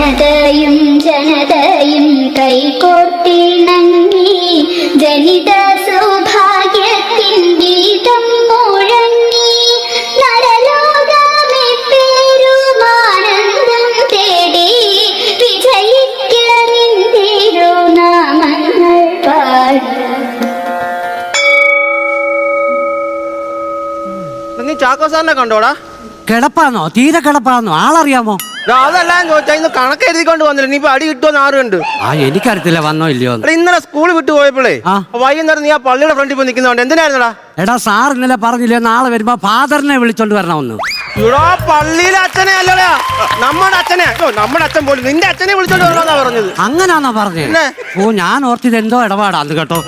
ജനതയും ജനതയും കൈകോർത്തിണങ്ങി ജനിത സൗഭാഗ്യത്തിൻ ഗീതം മുഴങ്ങി നരലോകമേ പേരുമാനന്ദം തേടി വിജയിക്ക നിന്തിരുനാമങ്ങൾ പാടി. നീ ചാക്കോ സാറിനെ കണ്ടോടാ? കിടപ്പാന്നോ? തീരെ കിടപ്പാന്നോ? ആളറിയാമോ? അതെല്ലാം ചോദിച്ചാ ഇന്ന് കണക്ക് എഴുതിക്കൊണ്ട് വന്നില്ല. നീ ഇപ്പൊ അടി കിട്ടുമെന്ന് ആരുണ്ട്? എനിക്കറിയത്തില്ല വന്നോ ഇല്ലയോ. ഇന്നലെ സ്കൂളിൽ വിട്ടു പോയപ്പോഴേ വൈകുന്നേരം നീ ആ പള്ളിയുടെ ഫ്രണ്ടിൽ പോയി നിൽക്കുന്നോണ്ട് എന്തിനായിരുന്നടാ? എടാ സാർ ഇന്നലെ പറഞ്ഞില്ലേ നാളെ വരുമ്പോ ഫാദറിനെ വിളിച്ചോണ്ട് വരണമെന്ന്. ഇവിടെ പള്ളിയിലെ അച്ഛനെ അല്ലടാ, നമ്മുടെ അച്ഛനെ. നമ്മുടെ അച്ഛൻ പോലും നിന്റെ അച്ഛനെ വിളിച്ചോണ്ട് വരണമെന്നാ പറഞ്ഞത്. അങ്ങനാന്നോ പറഞ്ഞത്? ഓ ഞാൻ ഓർത്തിത് എന്തോ ഇടപാടാന്ന് കേട്ടോ.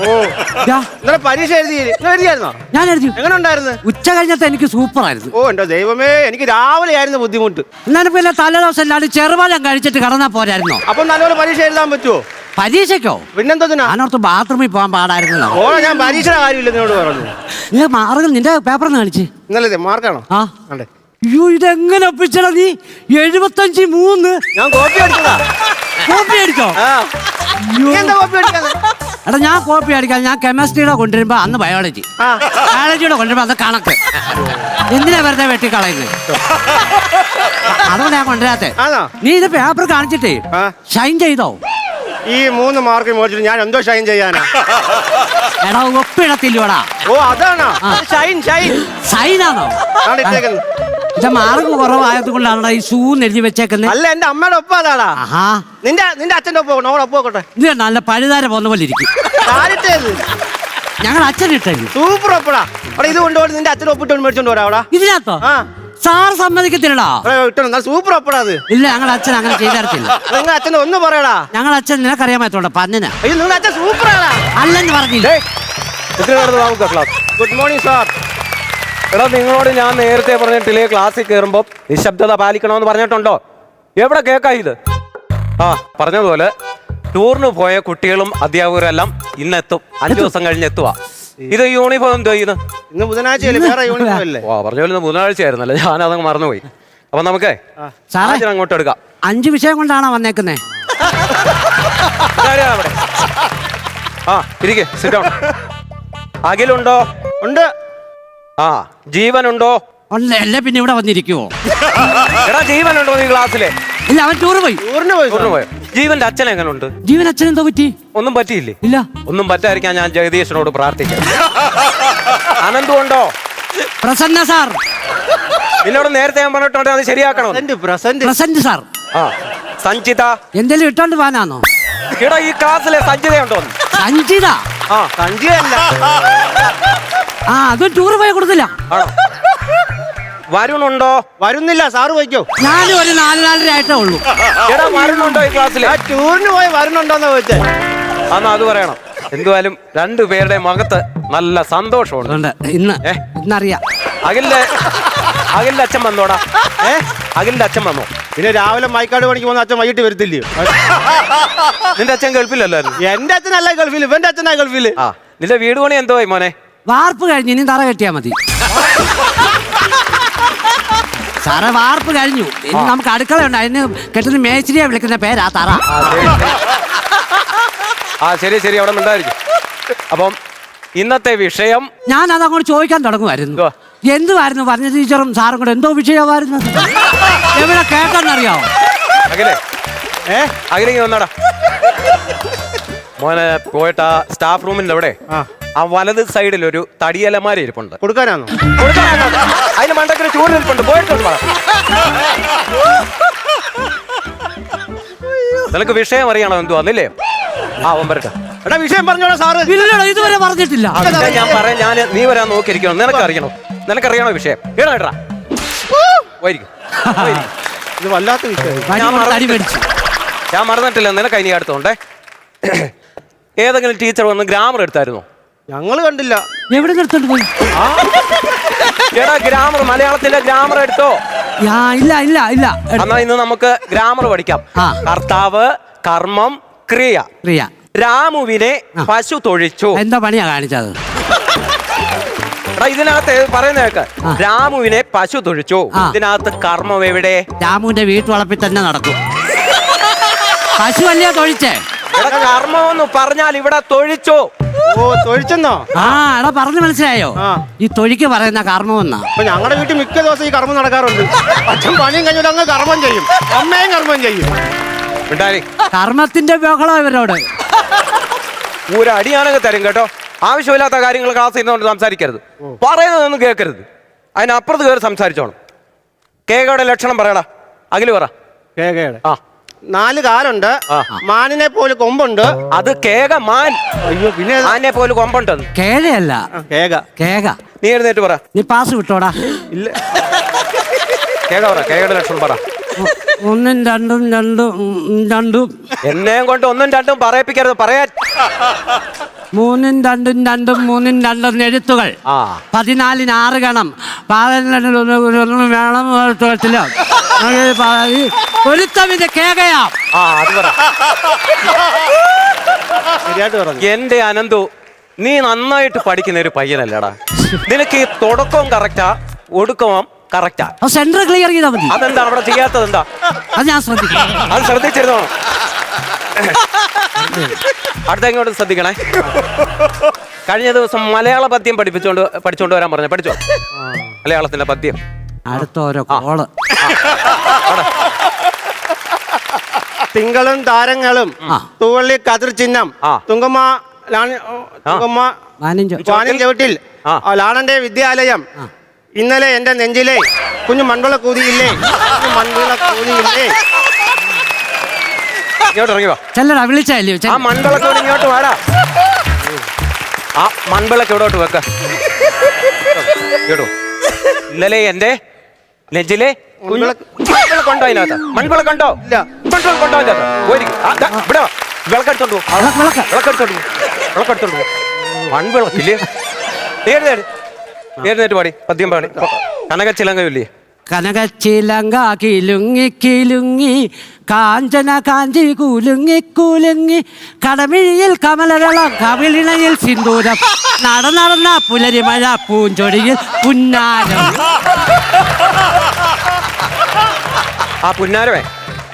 ഇന്നലെ പരീക്ഷ എഴുതിയായിരുന്നോ? ഞാൻ എഴുതി. എങ്ങനെ ഉണ്ടായിരുന്നു? ഉച്ച കഴിഞ്ഞത്തെ എനിക്ക് സൂപ്പർ ആയിരുന്നു. ഓ എന്റെ ദൈവമേ, എനിക്ക് രാവിലെ ആയിരുന്നു ബുദ്ധിമുട്ട്. എന്നാലും പിന്നെ തലേദിവസം എല്ലാവരും ചെറുപാലം കഴിച്ചിട്ട് കടന്നാ പോരായിരുന്നോ? അപ്പൊ നല്ലപോലെ പരീക്ഷ എഴുതാൻ പറ്റുമോ? പരീക്ഷയ്ക്കോ? പിന്നെന്തോ ഞാനോർത്ത് ബാത്റൂമിൽ പോകാൻ പാടായിരുന്നു. ഓ ഞാൻ പരീക്ഷയുടെ കാര്യമില്ല നിന്നോട് പറഞ്ഞു. നീ മാർഗം നിന്റെ പേപ്പറിന്ന് കാണിച്ച്. ഇന്നലെ മാർക്കാണോ? ആ അയ്യോ ഇതെങ്ങനെ ഒപ്പിച്ചടാ നീ? 75-3. ഞാൻ കോപ്പി അടിച്ചതാ. കോപ്പി അടിച്ചോ? എടാ ഞാൻ കോപ്പി അടിക്കാൻ ഞാൻ കെമിസ്ട്രിയുടെ കൊണ്ടുവരുമ്പോ അന്ന് ബയോളജിയുടെ കൊണ്ടുവരുമ്പോ അത് കണക്ക്. എന്തിനാ വെറുതെ വെട്ടിക്കളയുന്നത്? അതുകൊണ്ട് ഞാൻ കൊണ്ടുവരാത്തെ. നീ ഇത് പേപ്പർ കാണിച്ചിട്ടേ ഷൈൻ ചെയ്തോ? ഈ 3 മാർക്ക് മേടിച്ചിട്ട് ഞാൻ എന്തോ ഷൈൻ ചെയ്യാനാ? എടാ ഒപ്പിടത്തില്ലോടാ. ഓ അതാണോ ഷൈൻ? ഷൈനാണോ? എന്റെ മാർക്ക് കുറവായത് കൊണ്ടാണ് ഈ ഷൂ എഴുതി വെച്ചേക്കുന്നത്. അല്ല എന്റെ അമ്മയുടെ ഒപ്പം അതാടാ. നിന്റെ അച്ഛന്റെ ഒപ്പം ഒപ്പോട്ടെ. ഇത് നല്ല പഴുതാര പോന്ന പോലെ ഇരിക്കും. ഞങ്ങൾ അച്ഛൻ ഇട്ടു സൂപ്പർ ഒപ്പടാ. ഇത് കൊണ്ടുപോയി നിന്റെ അച്ഛൻ ഒപ്പിട്ട് മേടിച്ചോണ്ട് വരാ. ഇതിനകത്തോ? സാർ സമ്മതിക്കത്തില്ലടാ. സൂപ്പർ ഒപ്പടാ അത്. ഇല്ല ഞങ്ങൾ അച്ഛൻ അങ്ങനെ ചെയ്തിട്ടില്ല. നിങ്ങൾ അച്ഛൻ ഒന്ന് പറയടാ. ഞങ്ങൾ അച്ഛൻ നിനക്കറിയാൻ പറ്റോണ്ട പന്നിനാ. നിങ്ങൾ അച്ഛൻ സൂപ്പറാണ് അല്ലെന്ന് പറഞ്ഞില്ലേ? Good morning sir. എടാ നിങ്ങളോട് ഞാൻ നേരത്തെ പറഞ്ഞിട്ടില്ലേ ക്ലാസ്സിൽ കയറുമ്പോൾ നിശബ്ദത പാലിക്കണമെന്ന് പറഞ്ഞിട്ടുണ്ടോ? എവിടെ കേൾക്കാ ഇത്? പറഞ്ഞതുപോലെ ടൂറിന് പോയ കുട്ടികളും അധ്യാപകരെല്ലാം ഇന്നെത്തും. 5 ദിവസം കഴിഞ്ഞ് എത്തുക. ഇത് യൂണിഫോം എന്തോ ഇന്ന് ബുധനാഴ്ചയല്ലേ? വേറെ യൂണിഫോം അല്ലേ? പറഞ്ഞ പോലെ ബുധനാഴ്ച ആയിരുന്നല്ലേ, ഞാനതങ്ങ് മറന്നുപോയി. അപ്പൊ നമുക്ക് അങ്ങോട്ട് എടുക്കാം. 5 വിഷയം കൊണ്ടാണോ വന്നേക്കുന്നേ? അവിടെ ഇരിക്കെ. Sit down. അഖിലുണ്ടോ? ഉണ്ട്. ജീവനുണ്ടോ? അല്ലേ പിന്നെ ഇവിടെ വന്നിരിക്കുവോ? എടാ ജീവനുണ്ടോ നീ ക്ലാസ്സിലെ? ഇല്ല അവൻ ടൂറ് പോയി. ജീവന്റെ അച്ഛൻ എങ്ങനെ ഉണ്ട്? ജീവൻ അച്ഛൻ എന്തോ പറ്റി? ഒന്നും പറ്റിയില്ലേ? ഇല്ല ഒന്നും പറ്റാതിരിക്കാൻ ഞാൻ ജഗദീശനോട് പ്രാർത്ഥിക്കാം. അനന്തു ഉണ്ടോ? പ്രസന്ന സാർ. നിന്നോട് നേരത്തെ ഞാൻ പറഞ്ഞിട്ടുണ്ട് അത് ശരിയാക്കണം. Present sir. സഞ്ചിത എന്തെങ്കിലും ഇട്ടോണ്ട് പോകാനാണോ? എടാ ഈ ക്ലാസ്സിലെ സഞ്ചിത ഉണ്ടോ? സഞ്ചിത? സഞ്ചിതല്ല. അതും ടൂറ് പോയി കൊടുത്തില്ല. വരുണുണ്ടോ? വരുന്നില്ല. സാറ് പോയിക്കോ. ഞാനും ഒരു 4-4.5 ആയിട്ടേ ഉള്ളൂ. എടാ വരുണുണ്ടോ ഈ ക്ലാസ്സിൽ? ടൂറിന് പോയി വരുന്നുണ്ടോന്നാ ചോദിച്ചേ. എന്നാ അത് പറയണം. എന്തുവായാലും 2 പേരുടെ മുഖത്ത് നല്ല സന്തോഷമുണ്ട്. ഇന്നറിയാം. അഖിലിന്റെ അച്ഛൻ വന്നോടാ? അഖിലിന്റെ അച്ഛൻ വന്നോ? പിന്നെ രാവിലെ മൈക്കാട് പണിക്ക് പോകുന്ന അച്ഛൻ വൈകിട്ട് വരത്തില്ലയോ? നിന്റെ അച്ഛൻ ഗൾഫിലല്ലായിരുന്നു? എന്റെ അച്ഛനല്ല ഗൾഫിൽ, ഇവന്റെ അച്ഛനാ ഗൾഫില്. നിന്റെ വീട് പണി എന്തോ മോനെ? വാർപ്പ് കഴിഞ്ഞ് ഇനി തറ കെട്ടിയാ മതി. സാറേ വാർപ്പ് കഴിഞ്ഞു. ഇനി നമുക്ക് അടുക്കളയുണ്ട്. അതിന് കെട്ടുന്ന മേച്ചിരിയെ വിളിക്കുന്ന പേരാ തറ. ശരി അവിടെ ഉണ്ടായിരിക്കും. അപ്പം ഇന്നത്തെ വിഷയം ഞാൻ അതങ്ങോട്ട് ചോദിക്കാൻ തുടങ്ങുമായിരുന്നു. എന്തുവായിരുന്നു പറഞ്ഞ ടീച്ചറും സാറും കൂടെ എന്തോ വിഷയമായിരുന്നു? എവിടെ കേട്ടെന്നറിയാവോ? അഖിലേക്ക് വന്നാടാ മോനെ. പോയിട്ട് ആ സ്റ്റാഫ് റൂമിന്റെ അവിടെ ആ വലത് സൈഡിൽ ഒരു തടിയലമാര ഇരിപ്പുണ്ട്. കൊടുക്കാനാണോ? അതിന് മണ്ടക്കൊരു ചൂടിരിപ്പുണ്ട്. പോയിട്ടുണ്ട്. നിനക്ക് വിഷയം അറിയണോ? എന്തുവാന്നില്ലേ? വരട്ടെ. എടാ വിഷയം പറഞ്ഞോളാം സാറ്. ഇതുവരെ പറഞ്ഞിട്ടില്ല. ഞാൻ നീ വരാൻ നോക്കിയിരിക്കണം. നിനക്കറിയണോ വിഷയം? കേടാ ഇത് വല്ലാത്ത വിഷയം. ഞാൻ മറന്നിട്ടില്ല. നിനക്ക് അതിന് അടുത്തോണ്ടേ ഏതെങ്കിലും ടീച്ചർ വന്ന് ഗ്രാമർ എടുത്തായിരുന്നോ? ഞങ്ങള് കണ്ടില്ല. എവിടെ എടുത്തോണ്ട് പോയി? എടാ ഗ്രാമർ, മലയാളത്തിന്റെ ഗ്രാമർ എടുത്തോ? ഇല്ല. എന്നാ ഇന്ന് നമുക്ക് ഗ്രാമർ പഠിക്കാം. കർത്താവ്, കർമ്മം, ക്രിയ. രാമുവിനെ പശു തൊഴിച്ചു. എന്താ പണിയാ കാണിച്ചത്? ഇതിനകത്ത് പറയുന്ന കേക്ക്. രാമുവിനെ പശു തൊഴിച്ചു. ഇതിനകത്ത് കർമ്മം എവിടെ? രാമുവിന്റെ വീട്ടുവളപ്പിൽ തന്നെ നടക്കും. പശു അല്ലയോ തൊഴിച്ചേ? എടാ കർമ്മമെന്ന് പറഞ്ഞാൽ ഇവിടെ തൊഴിച്ചോ. ഓ തൊഴിച്ചെന്നോ? ആ എടാ പറഞ്ഞു മനസ്സിലായോ? ഈ തൊഴിക്ക് പറയുന്ന കർമ്മമെന്നാ. അപ്പൊ ഞങ്ങളുടെ വീട്ടിൽ മിക്ക ദിവസം ഈ കർമ്മം നടക്കാറുണ്ട്. അച്ഛൻ പണിയും കഴിഞ്ഞിട്ട് അങ്ങ് കർമ്മം ചെയ്യും, അമ്മയും കർമ്മം ചെയ്യും. കർമ്മത്തിന്റെ ബഹളം ഇവരോട്. ഒരു അടിയാണെങ്കിൽ തരും കേട്ടോ. ആവശ്യമില്ലാത്ത കാര്യങ്ങൾ ക്ലാസ് ഇരുന്നുകൊണ്ട് സംസാരിക്കരുത്, പറയുന്നതൊന്നും കേൾക്കരുത്. അതിനപ്പുറത്ത് കയറി സംസാരിച്ചോണം. കേകയുടെ ലക്ഷണം പറയടാ. അഖില് പറ. കേകയുടെ ആ 4 കാലുണ്ട്, മാനിനെ പോലെ കൊമ്പുണ്ട്. അത് കേക മാൻ. അയ്യോ പിന്നെ മാനിനെ പോലെ കൊമ്പുണ്ട്. കേഴയല്ല കേക. കേക. നീ എഴുന്നേറ്റ് പറ. നീ പാസ് വിട്ടോടാ. ഇല്ല കേക പറ. കേകയുടെ ലക്ഷണം പറ. 1 2 എന്നെയും കൊണ്ട് 1 2 പറയിപ്പിക്കരുത്. പറയാൻ 3 2 2 3 2 എഴുത്തുകൾ. 14 6 ഗണം. 11 വേണം. ഒരുത്തമിന്റെ കേകയാ. അത് പറ. ശരിയായിട്ട് പറഞ്ഞു. എന്റെ അനന്തു, നീ നന്നായിട്ട് പഠിക്കുന്ന ഒരു പയ്യനല്ലടാ. നിനക്ക് ഈ തുടക്കവും കറക്റ്റാ, ഒടുക്കവും കറക്റ്റാ. സെന്റർ ക്ലിയർ ചെയ്താൽ മതി. അതെന്താ അവിടെ ചെയ്യാത്തത്? എന്താ അത് ഞാൻ ശ്രദ്ധിക്കാം. അത് ശ്രദ്ധിച്ചിരുന്നോ? അടുത്ത ഇങ്ങോട്ട് ശ്രദ്ധിക്കണേ. കഴിഞ്ഞ ദിവസം മലയാള പദ്യം പഠിച്ചോണ്ട് വരാൻ പറഞ്ഞു. പഠിച്ചോ മലയാളത്തിന്റെ പദ്യം? അടുത്ത ഓരോ കോള്. തിങ്കളും താരങ്ങളും തൂവള്ളി കതിർ ചിഹ്നം തുങ്കമ്മ ചവിട്ടിൽ ലാണന്റെ വിദ്യാലയം ഇന്നലെ എന്റെ നെഞ്ചിലെ കുഞ്ഞു മൺവിള കൂതിയില്ലേ, മൺവിള കൂതിയില്ലേ. ഇങ്ങോട്ട് ഇറങ്ങി വാ. ചെല്ലടാ വിളിച്ചല്ലോ. ആ മൺവിളക്കോട് ഇങ്ങോട്ട് വാടാ. ആ മൺവിളക്ക് എവിടോട്ട് വെക്ക. ഇന്നലെ എന്റെ നെഞ്ചിലെ മൺവിളക്കുണ്ടോ അതിനകത്ത്? മൺവിളക്കുണ്ടോ? ഇല്ല. മൺവിളക്കുണ്ടോ അതിനകത്ത്? ഇവിടെ വിളക്കെടുത്തോണ്ട് പോ. വിളക്കെടുത്തോണ്ട് പോ. മൺവിളക്കില്ലേ? ഏഴുന്നേറ്റ് പാടി പദ്യം പാടി. കനകച്ചിലങ്കയില്ലേ? കനകച്ചിലങ്ക കിലുങ്ങി കിലുങ്ങി കാഞ്ചന കാഞ്ചി കുലുങ്ങി കുലുങ്ങി കടമിഴിയിൽ കമലവെള്ളം കവിളിണയിൽ സിന്ദൂരം നടന്ന പുലരിമഴ പൂഞ്ചൊടിയിൽ പുന്നാരം. ആ പുന്നാരമേ,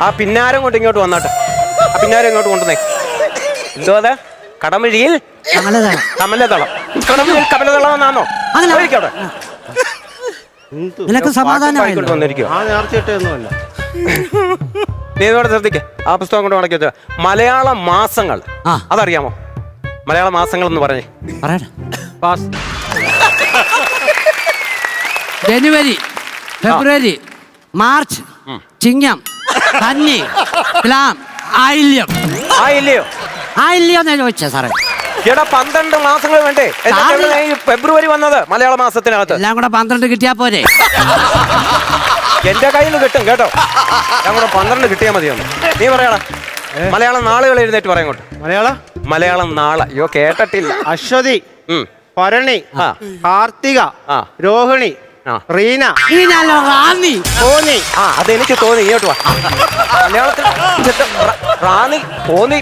ആ പിന്നാരം കൊണ്ട് ഇങ്ങോട്ട് വന്നാട്ടെ. ആ പിന്നാരം ഇങ്ങോട്ട് കൊണ്ടുവന്നേ. എന്തോ അത്? കടമിഴിയിൽ കമലതളം. കടമിഴിയിൽ കമലതളം എന്നാണോ? അവിടെ നിനക്ക് സമാധാനം നീ ഇതോടെ ശ്രദ്ധിക്ക. ആ പുസ്തകം കൊണ്ട് മടക്കി വെച്ച മലയാള മാസങ്ങൾ അതറിയാമോ? മലയാള മാസങ്ങൾ എന്ന് പറഞ്ഞേ. ജനുവരി, ഫെബ്രുവരി, മാർച്ച്, ചിങ്ങം, കന്നി, തുലാം, ആയില്യം. ആയില്യം എന്നാ ചോദിച്ചേ സാറേ. എടാ 12 മാസങ്ങൾ വേണ്ടേ? ഫെബ്രുവരി വന്നത് മലയാള മാസത്തിനകത്ത്. എല്ലാം കൂടെ 12 കിട്ടിയാ പോരെ? എന്റെ കയ്യിൽ നിന്ന് കിട്ടും കേട്ടോ. ഞാൻ കൂടെ 12 കിട്ടിയാ മതിയൊന്ന്. നീ പറയടാ. മലയാളം നാളുകൾ എഴുന്നേറ്റ് പറയാം കൊണ്ട്. മലയാളം നാളെ. അയ്യോ കേട്ടിട്ടില്ല. അശ്വതി, ഭരണി, കാർത്തിക, രോഹിണി, റീന, റാന്നി, തോന്നി. അതെനിക്ക് തോന്നി. ഇങ്ങോട്ട് വാ. മലയാളത്തിൽ റാന്നി, തോന്നി.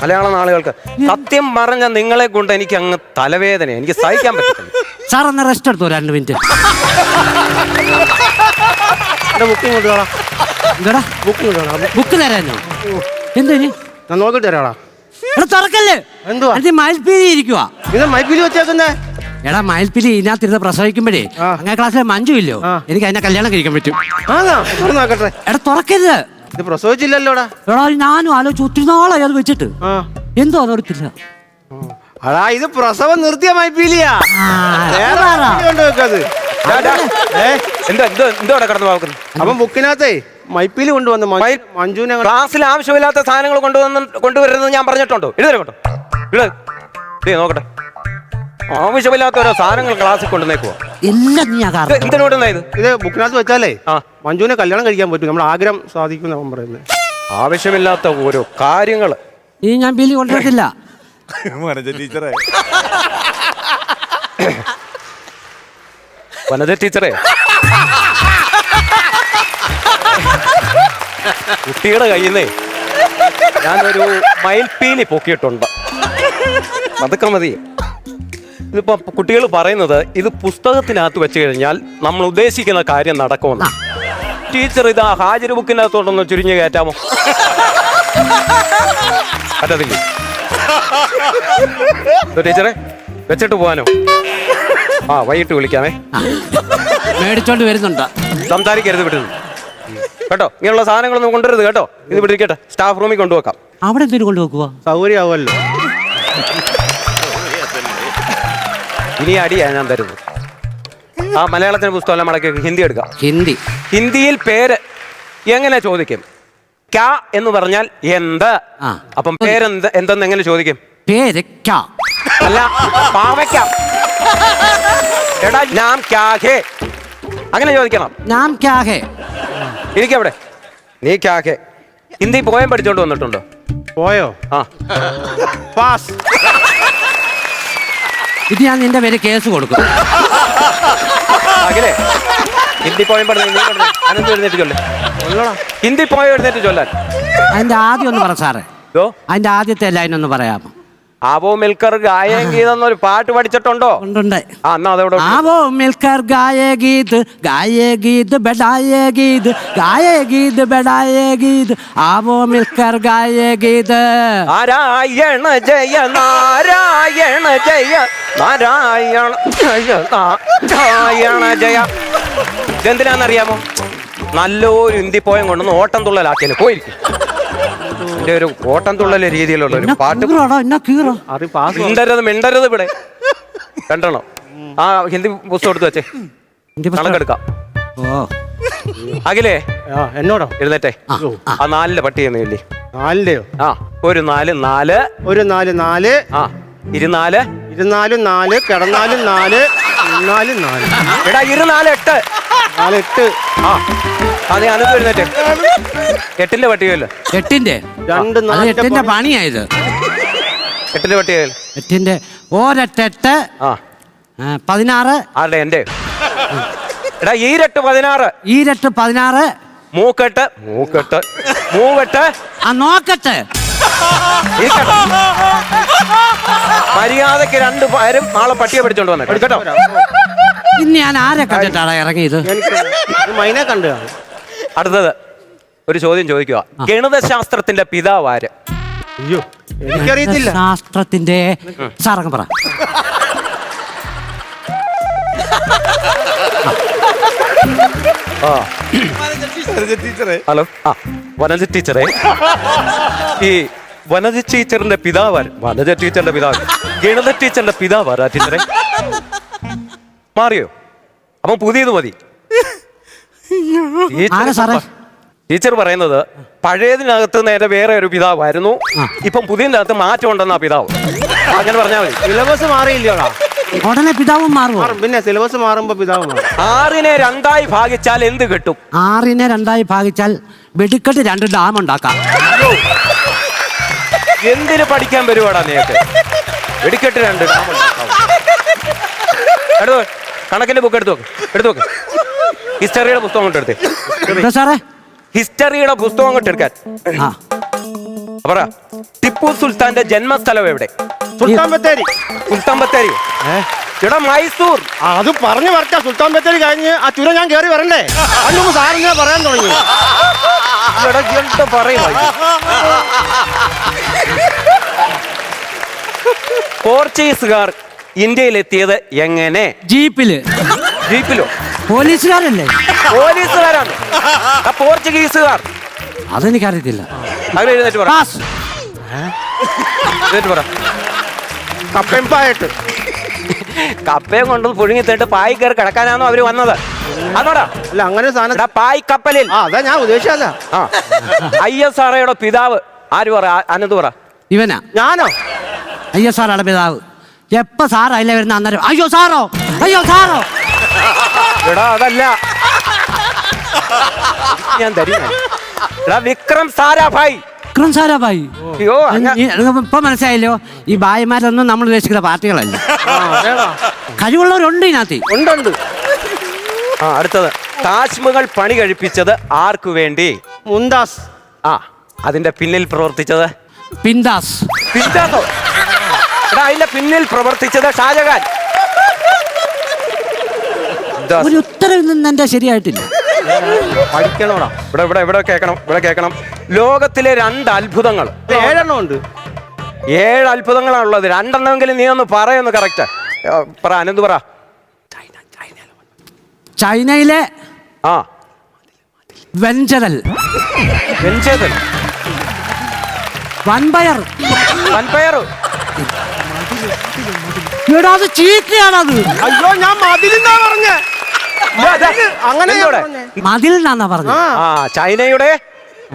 മലയാള നാളുകൾക്ക് സത്യം പറഞ്ഞ നിങ്ങളെ കൊണ്ട് എനിക്ക് അങ്ങ് തലവേദന, എനിക്ക് സഹിക്കാൻ പറ്റില്ല. സാർ ഒന്ന് റെസ്റ്റ് എടുത്തോ 2 മിനിറ്റ്. ബുക്ക് തരാനോ? എന്തിന്? നോക്കിട്ട് തരാടാ. തുറക്കല്ലേ? എന്തുവാ മയിൽപ്പീലി ഇരിക്കുവാ? ഇത് മയിൽപ്പീലി വെച്ചേക്കുന്നേ. എടാ മയിൽപ്പീലി ഇതിനകത്തിരുന്ന് പ്രസവിക്കുമ്പോഴേ അങ്ങനെ ക്ലാസ്സിലെ മഞ്ജു ഇല്ലോ, എനിക്ക് അതിനെ കല്യാണം കഴിക്കാൻ പറ്റും. നോക്കട്ടെ. എടാ തുറക്കരുത്. ഇത് പ്രസവിച്ചില്ലല്ലോടാ. എടാ ഞാനും ആലോചിച്ച് ഒത്തിരി നാളായി അത് വെച്ചിട്ട്. എന്തോ അതോടത്തില്ല. അടാ ഇത് പ്രസവം നിർത്തിയ മയിൽപ്പീലിയാ. അപ്പം ബുക്കിനകത്തേ മയിൽപ്പീലി കൊണ്ടുവന്നു. മഞ്ജുവിനെ ക്ലാസ്സിൽ ആവശ്യമില്ലാത്ത സാധനങ്ങൾ കൊണ്ടുവരുന്നത് ഞാൻ പറഞ്ഞിട്ടുണ്ടോ? എഴുതരട്ടോ. നോക്കട്ടെ. ആവശ്യമില്ലാത്ത ഓരോ സാധനങ്ങൾ ക്ലാസ്സിൽ കൊണ്ടുവന്നേക്കുവാ. ഇത് ബുക്കിനകത്ത് വെച്ചാലേ മഞ്ജുവിനെ കല്യാണം കഴിക്കാൻ പറ്റും. നമ്മുടെ ആഗ്രഹം സാധിക്കും നമ്മൾ പറയുന്നത്. ആവശ്യമില്ലാത്ത ഓരോ കാര്യങ്ങള് ഈ ഞാൻ ബില്ല് കൊണ്ടുവരത്തില്ല. ടീച്ചറെ വനജ ടീച്ചറെ കുട്ടിയുടെ കയ്യിൽ നിന്നേ ഞാനൊരു മയിൽപ്പീലി പൊക്കിയിട്ടുണ്ട്. അതൊക്കെ മതി. ഇതിപ്പോ കുട്ടികൾ പറയുന്നത് ഇത് പുസ്തകത്തിനകത്ത് വെച്ച് കഴിഞ്ഞാൽ നമ്മൾ ഉദ്ദേശിക്കുന്ന കാര്യം നടക്കുമെന്ന്. ടീച്ചർ ഇതാ ഹാജർ ബുക്കിനകത്തോട്ടൊന്ന് ചുരുങ്ങി കയറ്റാമോ? പറ്റത്തില്ല. ടീച്ചറെ വെച്ചിട്ട് പോവാനോ? ആ വൈകിട്ട് വിളിക്കാമേ. മേടിച്ചോണ്ട് വരുന്നുണ്ട്. സംസാരിക്കരുത് വിടുന്നു കേട്ടോ. ഇങ്ങനെയുള്ള സാധനങ്ങളൊന്നും കൊണ്ടുവരുത് കേട്ടോ. ഇത് വിട്ടിരിക്കട്ടെ, സ്റ്റാഫ് റൂമിൽ കൊണ്ടുവെക്കാം. അവിടെ എന്തിനു കൊണ്ടുവെക്കുക? സൗകര്യമാവുമല്ലോ. ഇനി അടിയാ ഞാൻ തരുന്നത്. ആ മലയാളത്തിന് പുസ്തകം മടക്കി ഹിന്ദി എടുക്കാം. ഹിന്ദിയിൽ പേര് എങ്ങനെ ചോദിക്കും? ക്യാ എന്ന് പറഞ്ഞാൽ എന്ത്. അപ്പം പേരെന്ത് എന്തെന്ന് എങ്ങനെ ചോദിക്കും? പേര് അല്ല, പാവയ്ക്ക. എടാ നാം ക്യാ ഹേ അങ്ങനെ ചോദിക്കണം. നാം ക്യാ ഹേ. ഇരിക്കവിടെ. നീ ക്യാ ഹേ ഹിന്ദി പോയം പഠിച്ചോണ്ട് വന്നിട്ടുണ്ടോ? പോയോ? ആ പാസ്. ഇത് ഞാൻ നിന്റെ പേര് കേസ് കൊടുക്കും. അഖിലേ ഹിന്ദി പോയം പഠിച്ചു അനന്ത് എഴുന്നേറ്റ് ചൊല്ലേ. ഹിന്ദി പോയം എഴുന്നേറ്റ് ചൊല്ലാൻ. അതിന്റെ ആദ്യം ഒന്ന് പറ സാറേ. അതിന്റെ ആദ്യത്തെ ലൈൻ ഒന്ന് പറയാമോ? ആവോ മിൽക്കർ ഗായേ ഗീത് എന്നൊരു പാട്ട് പഠിച്ചിട്ടുണ്ടോ? ഉണ്ട്. ആ എന്നാ അതോടെ. ആവോ മിൽക്കർ ഗായേ ഗീത് ബെഡായേ ഗീത് ഗായേ ഗീത് ബെഡായേ ഗീത് ആവോ മിൽക്കർ ഗായേ ഗീത്. നാരായണ ജയ നാരായണ ജയ നാരായണ ജയ നാരായണ ജയ. ഇതെന്തിനാന്നറിയാമോ? നല്ലൊരു ഹിന്ദി പോയം കൊണ്ടൊന്ന് ഓട്ടം തുള്ളലാക്കിയാലും പോയിരിക്കും. എന്റെ ഒരു ഓട്ടം തുള്ളലെ രീതിയിലുള്ള ഒരു പാട്ട്. മിണ്ടരുത് ഇവിടെ. രണ്ടെണ്ണം. ആ ഹിന്ദി പുസ്തകം എടുത്ത് വെച്ചേ, കണക്കെടുക്കാം. അഖിലേ എന്നോടോ? എഴുന്നേറ്റേ. ആ 4 പട്ടി ചെയ്യുന്നില്ലേ? 4ന്റെയോ? ആ ഒരു 4 ഒരു 4 4. ആ 24 24 4 കിടന്നാലും 4 4 4. എടാ 24 8 4 8. ആ അതെ അനന്ത് എഴുന്നേറ്റേ. 8ന്റെ പട്ടികയല്ലോ. 8ന്റെ 2 4 8ന്റെ പണിയായത്. 8ന്റെ പട്ടികയല്ലോ. 8ന്റെ ഒരെട്ടെട്ട്. ആ 16. ആരുടെ? എന്റെ. എടാ ഈരട്ട് 16. ഈരട്ട് 16. മൂക്കെട്ട് മൂവെട്ട്. ആ നോക്കട്ടെ. മര്യാദക്ക് 2 പേരും നാളെ പട്ടിയെ പിടിച്ചോണ്ട് വന്നേ കേട്ടോ. ഇന്ന് ഞാൻ ആരെ കണ്ടിട്ടാണ് ഇറങ്ങിയത്? മൈനെ കണ്ടു. അടുത്തത് ഒരു ചോദ്യം ചോദിക്കുക. ഗണിതശാസ്ത്രത്തിന്റെ പിതാവ് ആര്? അയ്യോ എനിക്കറിയത്തില്ല. ശാസ്ത്രത്തിന്റെ സാറങ്ങ് പറ. ഹലോ. ആ വനജ ടീച്ചറെ, ഈ വനജ ടീച്ചറിന്റെ പിതാവ് ആര്? വനജ ടീച്ചറിന്റെ പിതാവ്. ഗണിത ടീച്ചറിന്റെ പിതാവ് ആരാ ടീച്ചറെ? മാറിയോ? അപ്പം പുതിയത് മതി. ടീച്ചർ പറയുന്നത് പഴയതിനകത്ത് നേരെ വേറെ ഒരു പിതാവായിരുന്നു, ഇപ്പം പുതിയതിനകത്ത് മാറ്റം ഉണ്ടെന്നാ പിതാവ്. അങ്ങനെ പറഞ്ഞാൽ മതി. സിലബസ് മാറിയില്ലടാ. ഉടനെ പിതാവും മാറുമോ? പിന്നെ സിലബസ് മാറുമ്പോ പിതാവ് മാറും. 6നെ 2ആയി ഭാഗിച്ചാൽ എന്ത് കിട്ടും? 6നെ 2ആയി ഭാഗിച്ചാൽ വെടിക്കെട്ട് 2 ഡാം ഉണ്ടാക്കാം. എന്തിന് പഠിക്കാൻ വരുവാടാ നീക്ക്? വെടിക്കെട്ട് 2 ഡാം ഉണ്ടാക്കാം. കണക്കിന്റെ ബുക്ക് എടുത്തു നോക്ക്. ഹിസ്റ്ററിയുടെ പുസ്തകം കൊണ്ട് എടുത്തേ. സാറേ ഹിസ്റ്ററിയുടെ പുസ്തകം കൊണ്ട് എടുക്കാൻ പറ. ടിപ്പു സുൽത്താന്റെ ജന്മസ്ഥലം എവിടെ? സുൽത്താൻ ബത്തേരി. സുൽത്താൻ ബത്തേരി ഇവിടെ മൈസൂർ. അത് പറഞ്ഞു വരട്ടെ. സുൽത്താൻ ബത്തേരി കഴിഞ്ഞ് ആ ചുരം ഞാൻ കയറി വരണ്ടേ? അതിന് സാറിങ്ങനെ പറയാൻ തുടങ്ങി. പോർച്ചുഗീസുകാർ ഇന്ത്യയിലെത്തിയത് എങ്ങനെ? ജീപ്പിലോ? പോലീസുകാരല്ലേ? പോലീസുകാരാണ്. പോർച്ചുഗീസുകാർ. അതെനിക്കറിയത്തില്ല. അങ്ങനെ എഴുന്നേറ്റ് പറ. കപ്പെമ്പായിട്ട് കപ്പയും കൊണ്ട് പുഴുങ്ങി തേട്ട് പായി കയറി കിടക്കാനാണോ അവര് വന്നത്? അതോടാ അല്ല അങ്ങനെ സാധനം പായ് കപ്പലിൽ. അതാ ഞാൻ ഉദ്ദേശിച്ചല്ല. ISROയുടെ പിതാവ് ആര്? പറ അനന്ത് പറ. ഇവനാ? ഞാനോ? ISROയുടെ പിതാവ്. എപ്പ സാറാ ഇല്ല വരുന്ന അന്നേരം അയ്യോ സാറോ എടാ അതല്ല, ഞാൻ തരും. വിക്രം സാരാഭായ്. അയ്യോ ഇപ്പൊ മനസ്സിലായല്ലോ. ഈ ഭായിമാരൊന്നും നമ്മൾ ഉദ്ദേശിക്കുന്ന പാർട്ടികളല്ല. കഴിവുള്ളവരുണ്ട് ഇതിനകത്ത്. ഉണ്ട്. അടുത്തത് താജ്മഹൽ പണി കഴിപ്പിച്ചത് ആർക്കു വേണ്ടി? മുംതാസ്. അതിന്റെ പിന്നിൽ പ്രവർത്തിച്ചത്? പിന്താസോ? അതിന്റെ പിന്നിൽ പ്രവർത്തിച്ചത് ഷാജഹാൻ. ഒരു ഉത്തരവിൽ നിന്ന് എന്റെ ശരിയായിട്ടില്ല. പഠിക്കണോടാ. ഇവിടെ കേൾക്കണം, ഇവിടെ കേൾക്കണം. ലോകത്തിലെ 2 അത്ഭുതങ്ങൾ. 7 ഉണ്ട്. 7 അത്ഭുതങ്ങളാണുള്ളത്. 2 എണ്ണമെങ്കിലും നീ ഒന്ന് പറയുന്നു. കറക്റ്റ് പറ. അനന്ത് പറ. ചൈനയിലെ ആ വെഞ്ചരൽ, വൻപയർ. എടാ അത് ചീത്തയാണത്. അയ്യോ ഞാൻ മതിലെന്നാ പറഞ്ഞേ. അങ്ങനെ മതിൽ എന്നാ പറഞ്ഞത്. ആ ചൈനയുടെ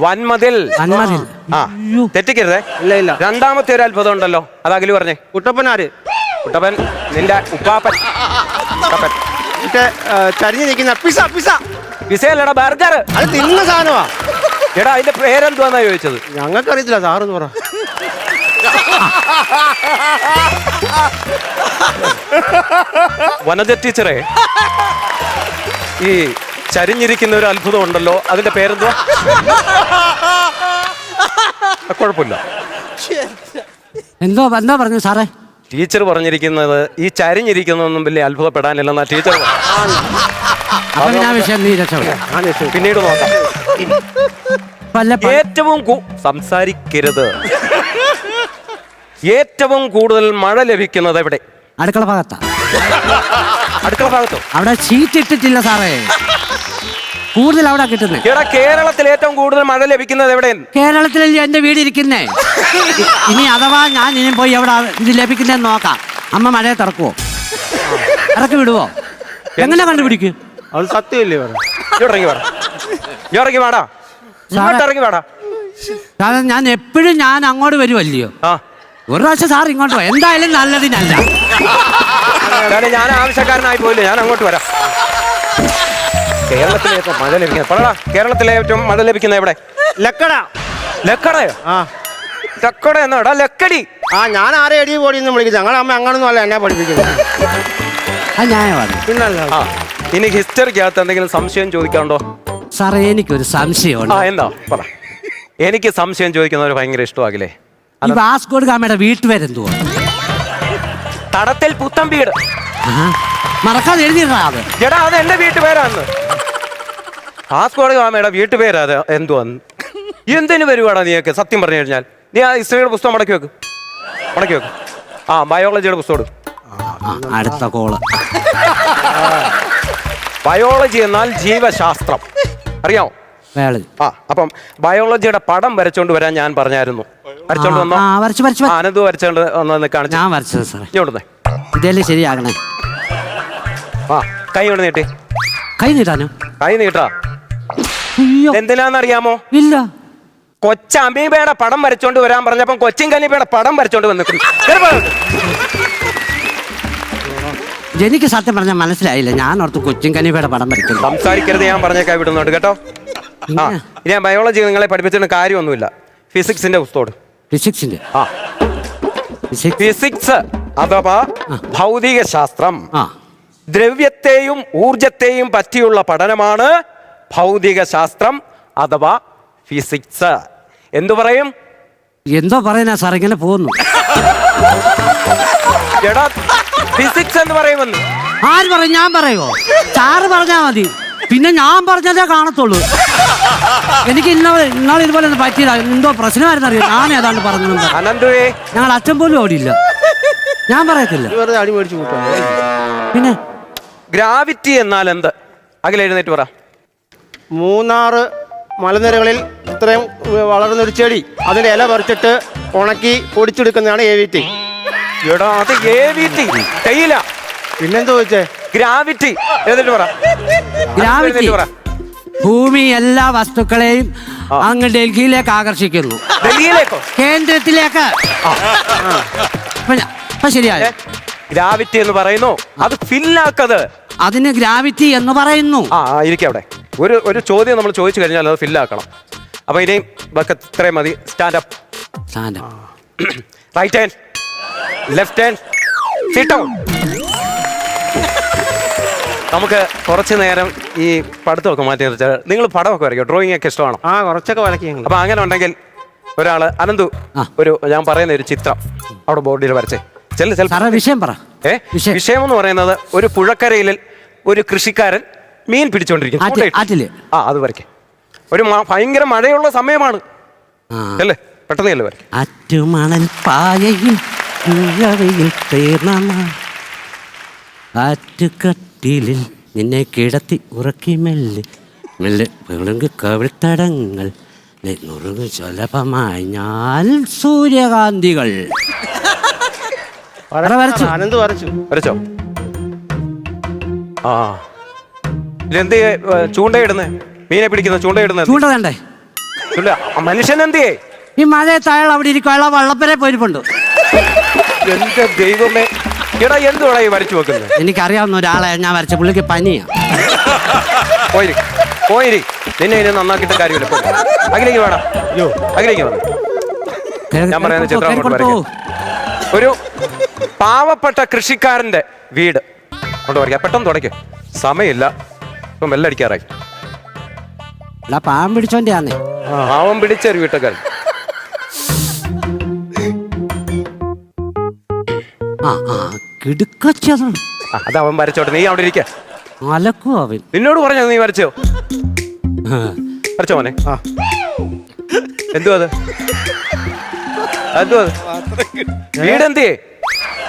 വൻമതിൽ. വൻമതിൽ. ആ തെറ്റിക്കരുതേ. ഇല്ല. രണ്ടാമത്തെ ഒരു അത്ഭുതം ഉണ്ടല്ലോ, അത് അഖില് പറഞ്ഞേ. കുട്ടപ്പനാര്? കുട്ടപ്പൻ നിന്റെ ഉപ്പാപ്പൻ. മറ്റേ ചരിഞ്ഞു നിൽക്കുന്ന പിസ. പിസയല്ലടാ, ബർഗർ. അത് തിന്ന സാധനമാ. എടാ അതിന്റെ പേരെന്തുവാന്നാ ചോദിച്ചത്? ഞങ്ങൾക്കറിയത്തില്ല, സാറെന്ന് പറ. വനജ ടീച്ചറെ, ഈ ചരിഞ്ഞിരിക്കുന്ന ഒരു അത്ഭുതം ഉണ്ടല്ലോ, അതിന്റെ പേരെന്തുവാ? കുഴപ്പമില്ല. എന്താ പറഞ്ഞു സാറേ? ടീച്ചർ പറഞ്ഞിരിക്കുന്നത് ഈ ചരിഞ്ഞിരിക്കുന്നതൊന്നും വലിയ അത്ഭുതപ്പെടാനില്ലെന്നാ ടീച്ചർ. പിന്നീട് നോക്കാം. ഏറ്റവും സംസാരിക്കരുത്. ഏറ്റവും കൂടുതൽ മഴ ലഭിക്കുന്നത് എവിടെ? അടുക്കള ഭാഗത്താ. അടുക്കള ഭാഗത്തോ? അവിടെ ഷീറ്റ് ഇട്ടിട്ടില്ല സാറേ, കൂടുതൽ അവിടെ കിട്ടുന്നേ. ഇവിടെ കേരളത്തിൽ ഏറ്റവും കൂടുതൽ മഴ ലഭിക്കുന്നത് എവിടെ? കേരളത്തിലല്ലേ എന്റെ വീട് ഇരിക്കുന്നേ. ഇനി അഥവാ ഞാൻ ഇനി പോയി എവിടെ ഇത് ലഭിക്കുന്നതെന്ന് നോക്കാം. അമ്മ മഴയെ തുറക്കുവോ, ഇറക്കി വിടുവോ, എങ്ങനെ കണ്ടുപിടിക്കും? അത് സത്യമല്ലേ? ഇറങ്ങി വാടാ. സാറേ ഞാൻ എപ്പോഴും ഞാൻ അങ്ങോട്ട് വരുമല്ലയോ. ഒരു പ്രാവശ്യം സാർ ഇങ്ങോട്ട് പോ, എന്തായാലും നല്ലതിനല്ല. ഞാൻ ആവശ്യക്കാരനായി പോയില്ലേ, ഞാൻ അങ്ങോട്ട് വരാം. കേരളത്തിലെ ഏറ്റവും മഴ ലഭിക്കുന്നത് പറടാ. കേരളത്തിലെ ഏറ്റവും മഴ ലഭിക്കുന്ന എവിടെ? ലക്കടയോ? ലക്കട എന്നാടാ? ലക്കടി. ഞാൻ ആരെ എടി പോടിയെന്ന് വിളിക്കുന്നത്. ഞങ്ങളുടെ അമ്മ അങ്ങനൊന്നും അല്ല എന്നെ പഠിപ്പിക്കുന്നത്. പിന്നല്ല. ഇനി ഹിസ്റ്ററിക്കകത്ത് എന്തെങ്കിലും സംശയം ചോദിക്കാനുണ്ടോ? സാറേ എനിക്കൊരു സംശയമുണ്ട്. എന്താ പറ. എനിക്ക് സംശയം ചോദിക്കുന്നവർ ഭയങ്കര ഇഷ്ടമാകില്ലേ? ഈ വാസ്കോഡ് ഗാമയുടെ വീട്ടുപേരെന്തുവാ? തടത്തിൽ പുത്തൻ വീട്. മറക്കാതെ എഴുതിയിട്ടാ അത്. എടാ അത് എന്റെ വീട്ടുപേരാന്ന്. വാസ്കോഡ് ഗാമയുടെ വീട്ടുപേരാ അത്. എന്തുവാന്ന് എന്തിനു വരുവാടാ നീയൊക്കെ? സത്യം പറഞ്ഞു കഴിഞ്ഞാൽ നീ ആ ഹിസ്റ്ററിയുടെ പുസ്തകം മടക്കി വെക്ക്. ബയോളജിയുടെ പുസ്തകം. അടുത്ത കോള്. ബയോളജി എന്നാൽ ജീവശാസ്ത്രം, അറിയാമോ? അപ്പം ബയോളജിയുടെ പടം വരച്ചോണ്ട് വരാൻ ഞാൻ പറഞ്ഞായിരുന്നു. വരച്ചോണ്ട് വന്നോ? അനന്ത് വരച്ചോണ്ട് വന്ന് കാണിച്ചു. ഞാൻ വരച്ചത് സാറേ. ഇങ്ങോട്ടേ ഇതല്ലേ ശരിയാകണേ. കൈ കൊണ്ട് നീട്ടി. കൈ നീട്ടാനോ? കൈ നീട്ടാ. എന്തിനാന്നറിയാമോ? ഇല്ല. കൊച്ചമീബയുടെ പടം വരച്ചോണ്ട് വരാൻ പറഞ്ഞപ്പം കൊച്ചിൻ കനീബയുടെ പടം വരച്ചോണ്ട് വന്നിട്ടുണ്ട്. എനിക്ക് സത്യം പറഞ്ഞാൽ മനസ്സിലായില്ല. ഞാൻ ഓർത്ത് കൊച്ചിൻ കനീബയുടെ പടം വരയ്ക്കുന്നു. സംസാരിക്കരുത്, ഞാൻ പറഞ്ഞേക്കാ വിടുന്നുണ്ട് കേട്ടോ. ഞാൻ ബയോളജി നിങ്ങളെ പഠിപ്പിച്ചിട്ട് കാര്യമൊന്നുമില്ല. ഫിസിക്സിന്റെ പുസ്തകം. ഫിസിക്സ് അഥവാ ഭൗതിക ശാസ്ത്രം. ദ്രവ്യത്തെയും ഊർജത്തെയും പറ്റിയുള്ള പഠനമാണ് ഭൗതിക ശാസ്ത്രം അഥവാ ഫിസിക്സ്. എന്തു പറയും? എന്തോ പറയുന്ന സാർ, ഇങ്ങനെ പോകുന്നു. എടാ ഫിസിക്സ് എന്ന് പറയുമെന്ന് ആര് പറയും? ഞാൻ പറയുമോ? സാറ് പറഞ്ഞാ മതി, പിന്നെ ഞാൻ പറഞ്ഞതേ കാണത്തുള്ളൂ. എനിക്ക് ഇന്നാൾ ഇതുപോലെ ഒന്ന് പറ്റിയില്ല. എന്തോ പ്രശ്നമായിരുന്നു അറിയാം. ഞാൻ ഏതാണ്ട് പറഞ്ഞു. അനന്തുവേ, ഞങ്ങൾ അച്ഛൻ പോലും ഓടിയില്ല. ഞാൻ പറയത്തില്ല. പിന്നെ ഗ്രാവിറ്റി എന്നാൽ എന്ത്? അഖിൽ എഴുന്നേറ്റ് പറ. മൂന്നാറ് മലനിരകളിൽ ഇത്രയും വളർന്നൊരു ചെടി, അതിന്റെ ഇല പറിച്ചിട്ട് ഉണക്കി പൊടിച്ചെടുക്കുന്നതാണ് AVT. എടാ അത് AVT തേയില. പിന്നെന്താ ചോദിച്ചേ? ഗ്രാവിറ്റി. എഴുന്നേറ്റ് പറ. ഗ്രാവിറ്റി ഭൂമി എല്ലാ വസ്തുക്കളെയും അങ്ങ് ഡൽഹിയിലേക്ക് ആകർഷിക്കുന്നു. ഡൽഹിയിലേക്കോ? കേന്ദ്രത്തിലേക്ക്. ശരിയായ ഗ്രാവിറ്റി എന്ന് പറയുന്നു. അത് ഫില്ലാക്കത്. അതിന് ഗ്രാവിറ്റി എന്ന് പറയുന്നു. ഇരിക്കും അവിടെ. ഒരു ചോദ്യം നമ്മൾ ചോദിച്ചു കഴിഞ്ഞാൽ അത് ഫില്ലാക്കണം. അപ്പൊ ഇനിയും ഇത്രയും മതി. Stand up. Right hand, left hand, sit down. നമുക്ക് കുറച്ച് നേരം ഈ പഠിത്തമൊക്കെ മാറ്റി നിർത്തിയാൽ. നിങ്ങൾ പടമൊക്കെ വരയ്ക്കും, ഡ്രോയിങ് ഒക്കെ ഇഷ്ടമാണോ? കുറച്ചൊക്കെ വരയ്ക്കും. അപ്പൊ അങ്ങനെ ഉണ്ടെങ്കിൽ ഒരാള് അനന്തു ഞാൻ പറയുന്ന ഒരു ചിത്രം അവിടെ ബോർഡിൽ വരച്ചേ. വിഷയം പറ. വിഷയം എന്ന് പറയുന്നത് ഒരു പുഴക്കരയിൽ ഒരു കൃഷിക്കാരൻ മീൻ പിടിച്ചോണ്ടിരിക്കുന്നു. ആറ്റില് ആ അത് വരയ്ക്ക്. ഒരു ഭയങ്കര മഴയുള്ള സമയമാണ് അല്ലേ? പെട്ടെന്ന് അല്ലേ വരയ്ക്ക്. ആറ്റുമണൽ പായയിൽ തീർന്ന ആറ്റുകട്ടിലിൽ നിന്നെ കിടത്തി ഉറക്കി മെല്ലെ മെല്ലെ വിളുങ്കി കവിൾത്തടങ്ങൾ നുറുങ്ങി സുലഭമായി ഞാൻ സൂര്യകാന്തികൾ. ആനന്ദ് വരച്ചോ? ആ എന്ത് ചൂണ്ടയിടുന്നേ? മീനെ പിടിക്കുന്ന ചൂണ്ടയിടുന്നത് ചൂണ്ട വേണ്ടേ? മനുഷ്യൻ എന്തിയേ? ഈ മഴയത്ത് അയാൾ അവിടെ ഇരിക്കും. അയാൾ വള്ളപ്പരെ പോയിരിപ്പുണ്ട്. എന്റെ ദൈവമേ, എടാ എന്തുവാടാ ഈ വരച്ചു വെക്കുന്നത്? എനിക്കറിയാവുന്ന ഒരാളെ ഞാൻ വരച്ച പുള്ളിക്ക് പനിയാ. പോയിരി നിന്നെ ഇനി നന്നാക്കിയിട്ട് കാര്യമില്ല. അഖിലേക്ക് വേണം. അഖിലേക്ക് വേണം. ഞാൻ പറയുന്ന ചിത്രം അങ്ങോട്ട് വരയ്ക്കാം. ഒരു പാവപ്പെട്ട കൃഷിക്കാരന്റെ വീട് കൊണ്ട് വരയ്ക്കാം. പെട്ടെന്ന് തുടയ്ക്കും, സമയമില്ല. ഇപ്പം വെല്ലടിക്കാറായി. പാവം പിടിച്ചോന്റെ ആന്നേ. പാവം പിടിച്ചൊരു വീട്ടുകാരൻ. അത് അവൻ വരച്ചോട്ടെ, നീ അവിടെ ഇരിക്ക. അലക്കോ അവൻ? നിന്നോട് പറഞ്ഞോ നീ വരച്ചോ? വരച്ചോ മോനെ. എന്തുവാ വീടെന്തിയേ?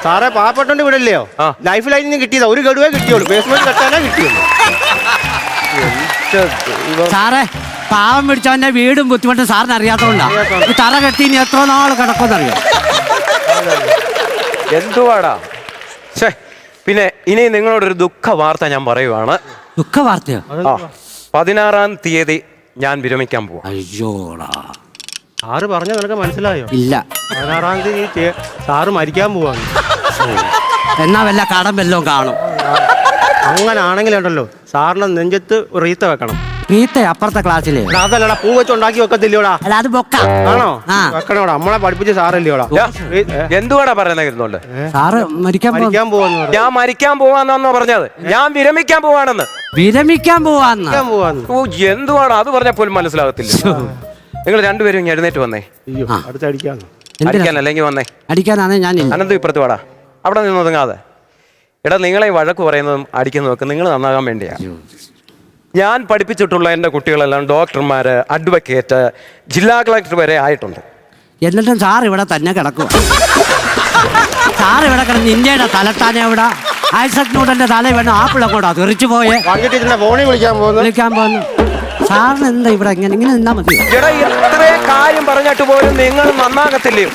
സാറേ പാവപ്പെട്ടോണ്ട് വീടല്ലയോ? ലൈഫ് ലൈനിൽ നിന്ന് കിട്ടിയതാ. ഒരു ഗഡുവേ കിട്ടിയുള്ളൂ. ബേസ്മെന്റ് കെട്ടാനേ കിട്ടിയുള്ളൂ. സാറേ പാവം പിടിച്ചവന്റെ വീടും ബുദ്ധിമുട്ടും സാറിന് അറിയാത്തോണ്ടാ. ഈ തറ കെട്ടി ഇനി എത്ര നാൾ കിടക്കുമെന്നറിയാം. എന്തുവാടാ? പിന്നെ ഇനി നിങ്ങളോടൊരു ദുഃഖ വാർത്ത ഞാൻ പറയുവാണ്. ദുഃഖ വാർത്തയോ? 16-ാം തീയതി ഞാൻ വിരമിക്കാൻ പോവാ. അയ്യോടാ. സാറ് പറഞ്ഞ നിനക്ക് മനസ്സിലായോ? ഇല്ല. 16-ാം തീയതി സാറ് മരിക്കാൻ പോവാണ്. എന്നാ വല്ല കടം വല്ലതും കാണും. അങ്ങനെ ആണെങ്കിലുണ്ടല്ലോ സാറിന് നെഞ്ചത്ത് റീത്ത വെക്കണം. റീത്ത അപ്പുറത്തെ ക്ലാസ്സില്. അതല്ലടാ, പൂ വെച്ച് ഉണ്ടാക്കി വെക്കത്തില്ലോടാ. അല്ല അത് ബൊക്ക ആണോ? വെക്കണോടാ, നമ്മളെ പഠിപ്പിച്ച സാറല്ലോടാ. എന്തുവാടാ പറയുന്നത്? സാറ് മരിക്കാൻ പോവാന്ന്. ഞാൻ മരിക്കാൻ പോവാന്നാന്നോ പറഞ്ഞത്? ഞാൻ വിരമിക്കാൻ പോവാണെന്ന്. വിരമിക്കാൻ പോവാന്ന്? ഓ എന്തുവാണ് അത് പറഞ്ഞാൽ പോലും മനസ്സിലാകത്തില്ല. നിങ്ങൾ രണ്ടുപേരും ഇങ്ങനെ എഴുന്നേറ്റ് വന്നേ. അടുത്തടിക്കാന്ന്. അടിക്കാനല്ലെങ്കിൽ വന്നേ. അടിക്കാനാണ് ഞാൻ. അനന്ത് ഇപ്പുറത്ത് വാടാ. അവിടെ നിന്ന് ഒതുങ്ങാതെ. എടാ നിങ്ങളെ വഴക്ക് പറയുന്നതും അടിക്കുന്നതൊക്കെ നിങ്ങൾ നന്നാകാൻ വേണ്ടിയാ. ഞാൻ പഠിപ്പിച്ചിട്ടുള്ള എൻ്റെ കുട്ടികളെല്ലാം ഡോക്ടർമാര്, അഡ്വക്കേറ്റ്, ജില്ലാ കളക്ടർ വരെ ആയിട്ടുണ്ട്. എന്നിട്ടും സാർ ഇവിടെ തന്നെ കിടക്കുക. സാർ ഇവിടെ കിടന്ന് ഇന്ത്യയുടെ തലത്താനെ ഇവിടെ ഐസക് ന്യൂട്ടന്റെ തല വേണം ആപ്പിൾ അങ്ങോട്ടാ തെറിച്ചു പോയെ. വിളിക്കാൻ പോകുന്നു. സാറിന് എന്താ ഇവിടെ ഇങ്ങനെ നിന്നാ മതി. എടാ ഇത്രേ കാര്യം പറഞ്ഞിട്ട് പോലും നിങ്ങൾ നന്നാകത്തില്ലയോ?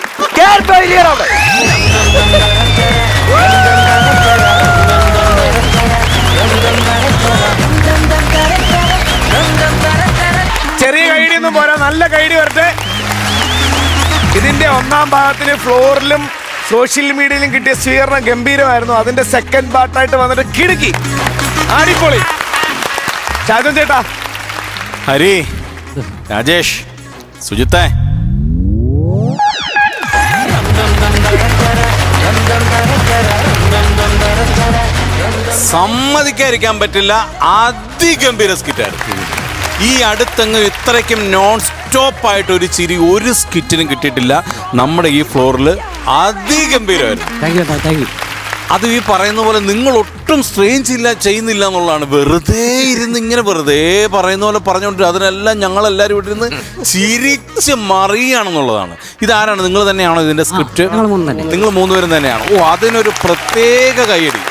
ചെറിയ കൈഡിയൊന്നും പോരാ, നല്ല കൈഡി വരട്ടെ. ഇതിന്റെ ഒന്നാം ഭാഗത്തിന് ഫ്ലോറിലും സോഷ്യൽ മീഡിയയിലും കിട്ടിയ സ്വീകരണം ഗംഭീരമായിരുന്നു. അതിന്റെ സെക്കൻഡ് പാർട്ടായിട്ട് വന്നിട്ട് കിടുക്കി ആടിപ്പൊളി. ഷാജൻ ചേട്ടാ, ഹരി, രാജേഷ്, സുജിത്തേ, സമ്മതിക്കാതിരിക്കാൻ പറ്റില്ല. അതിഗംഭീര സ്കിറ്റായിരുന്നു. ഈ അടുത്തങ്ങ് ഇത്രയ്ക്കും നോൺ സ്റ്റോപ്പ് ആയിട്ട് ഒരു ചിരി ഒരു സ്കിറ്റിനും കിട്ടിയിട്ടില്ല നമ്മുടെ ഈ ഫ്ലോറിൽ. അതിഗംഭീരമായിരുന്നു. അത് ഈ പറയുന്ന പോലെ നിങ്ങൾ ഒട്ടും സ്ട്രെയിൻ ചെയ്യുന്നില്ല എന്നുള്ളതാണ്. വെറുതെ ഇരുന്ന് ഇങ്ങനെ വെറുതെ പറയുന്ന പോലെ പറഞ്ഞുകൊണ്ട് അതിനെല്ലാം ഞങ്ങളെല്ലാവരും ഇവിടെ ഇരുന്ന് ചിരിച്ച് മറിയാണെന്നുള്ളതാണ്. ഇതാരാണ്? നിങ്ങൾ തന്നെയാണോ ഇതിന്റെ സ്ക്രിപ്റ്റ്? നിങ്ങൾ മൂന്നുപേരും തന്നെയാണ്. ഓ, അതിനൊരു പ്രത്യേക കൈയടി.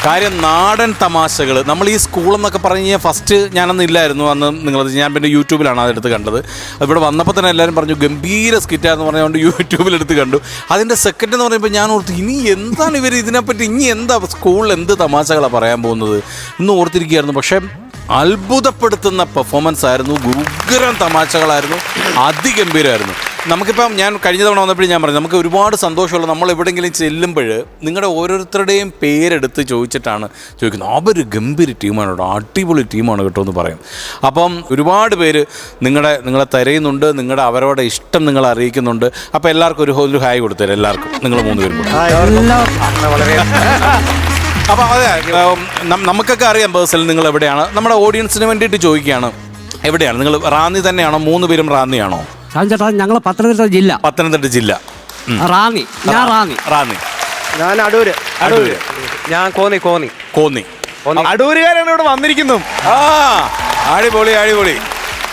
കാര്യം നാടൻ തമാശകൾ. നമ്മൾ ഈ സ്കൂളെന്നൊക്കെ പറഞ്ഞു കഴിഞ്ഞാൽ ഫസ്റ്റ് ഞാനൊന്നും ഇല്ലായിരുന്നു അന്ന്. നിങ്ങളത് ഞാൻ പിന്നെ യൂട്യൂബിലാണ് അതെടുത്ത് കണ്ടത്. ഇവിടെ വന്നപ്പോൾ തന്നെ എല്ലാവരും പറഞ്ഞു ഗംഭീര സ്കിറ്റാന്ന് പറഞ്ഞുകൊണ്ട് യൂട്യൂബിലെടുത്ത് കണ്ടു. അതിൻ്റെ സെക്കൻഡ് എന്ന് പറയുമ്പോൾ ഞാൻ ഓർത്ത് ഇനി എന്താണ് ഇവർ ഇതിനെപ്പറ്റി ഇനി എന്താ സ്കൂളിൽ എന്ത് തമാശകളാണ് പറയാൻ പോകുന്നത് എന്ന് ഓർത്തിരിക്കുകയായിരുന്നു. പക്ഷേ അത്ഭുതപ്പെടുത്തുന്ന പെർഫോമൻസ് ആയിരുന്നു. ഉഗ്രം തമാശകളായിരുന്നു. അതിഗംഭീരമായിരുന്നു. നമുക്കിപ്പം ഞാൻ കഴിഞ്ഞ തവണ വന്നപ്പോഴും ഞാൻ പറഞ്ഞു നമുക്ക് ഒരുപാട് സന്തോഷമുള്ള നമ്മൾ എവിടെയെങ്കിലും ചെല്ലുമ്പോൾ നിങ്ങളുടെ ഓരോരുത്തരുടെയും പേരെടുത്ത് ചോദിച്ചിട്ടാണ് ചോദിക്കുന്നത്. അവർ ഗംഭീര ടീമാണ് കേട്ടോ, അടിപൊളി ടീമാണ് കേട്ടോ എന്ന് പറയും. അപ്പം ഒരുപാട് പേര് നിങ്ങളെ തിരയുന്നുണ്ട്, നിങ്ങളുടെ അവരോടെ ഇഷ്ടം നിങ്ങളെ അറിയിക്കുന്നുണ്ട്. അപ്പോൾ എല്ലാവർക്കും ഒരു ഹായ് കൊടുത്തരും. എല്ലാവർക്കും നിങ്ങൾ മൂന്നുപേരും കൂടെ വളരെ. അപ്പോൾ അതെ, നമുക്കൊക്കെ അറിയാം പേഴ്സണൽ നിങ്ങൾ എവിടെയാണ്. നമ്മുടെ ഓഡിയൻസിന് വേണ്ടിയിട്ട് ചോദിക്കുകയാണ്, എവിടെയാണ് നിങ്ങൾ? റാന്നി തന്നെയാണോ? മൂന്ന് പേരും റാന്നിയാണോ? ചേട്ടാ ഞങ്ങൾ പത്തനംതിട്ട ജില്ല. പത്തനംതിട്ട ജില്ല. റാന്നി. ഞാൻ റാന്നി. റാന്നി. ഞാൻ അടൂര്. ഞാൻ കോന്നി. അടൂരുകാരാണ് ഇവിടെ വന്നിരിക്കുന്നു. അടിപൊളി അടിപൊളി.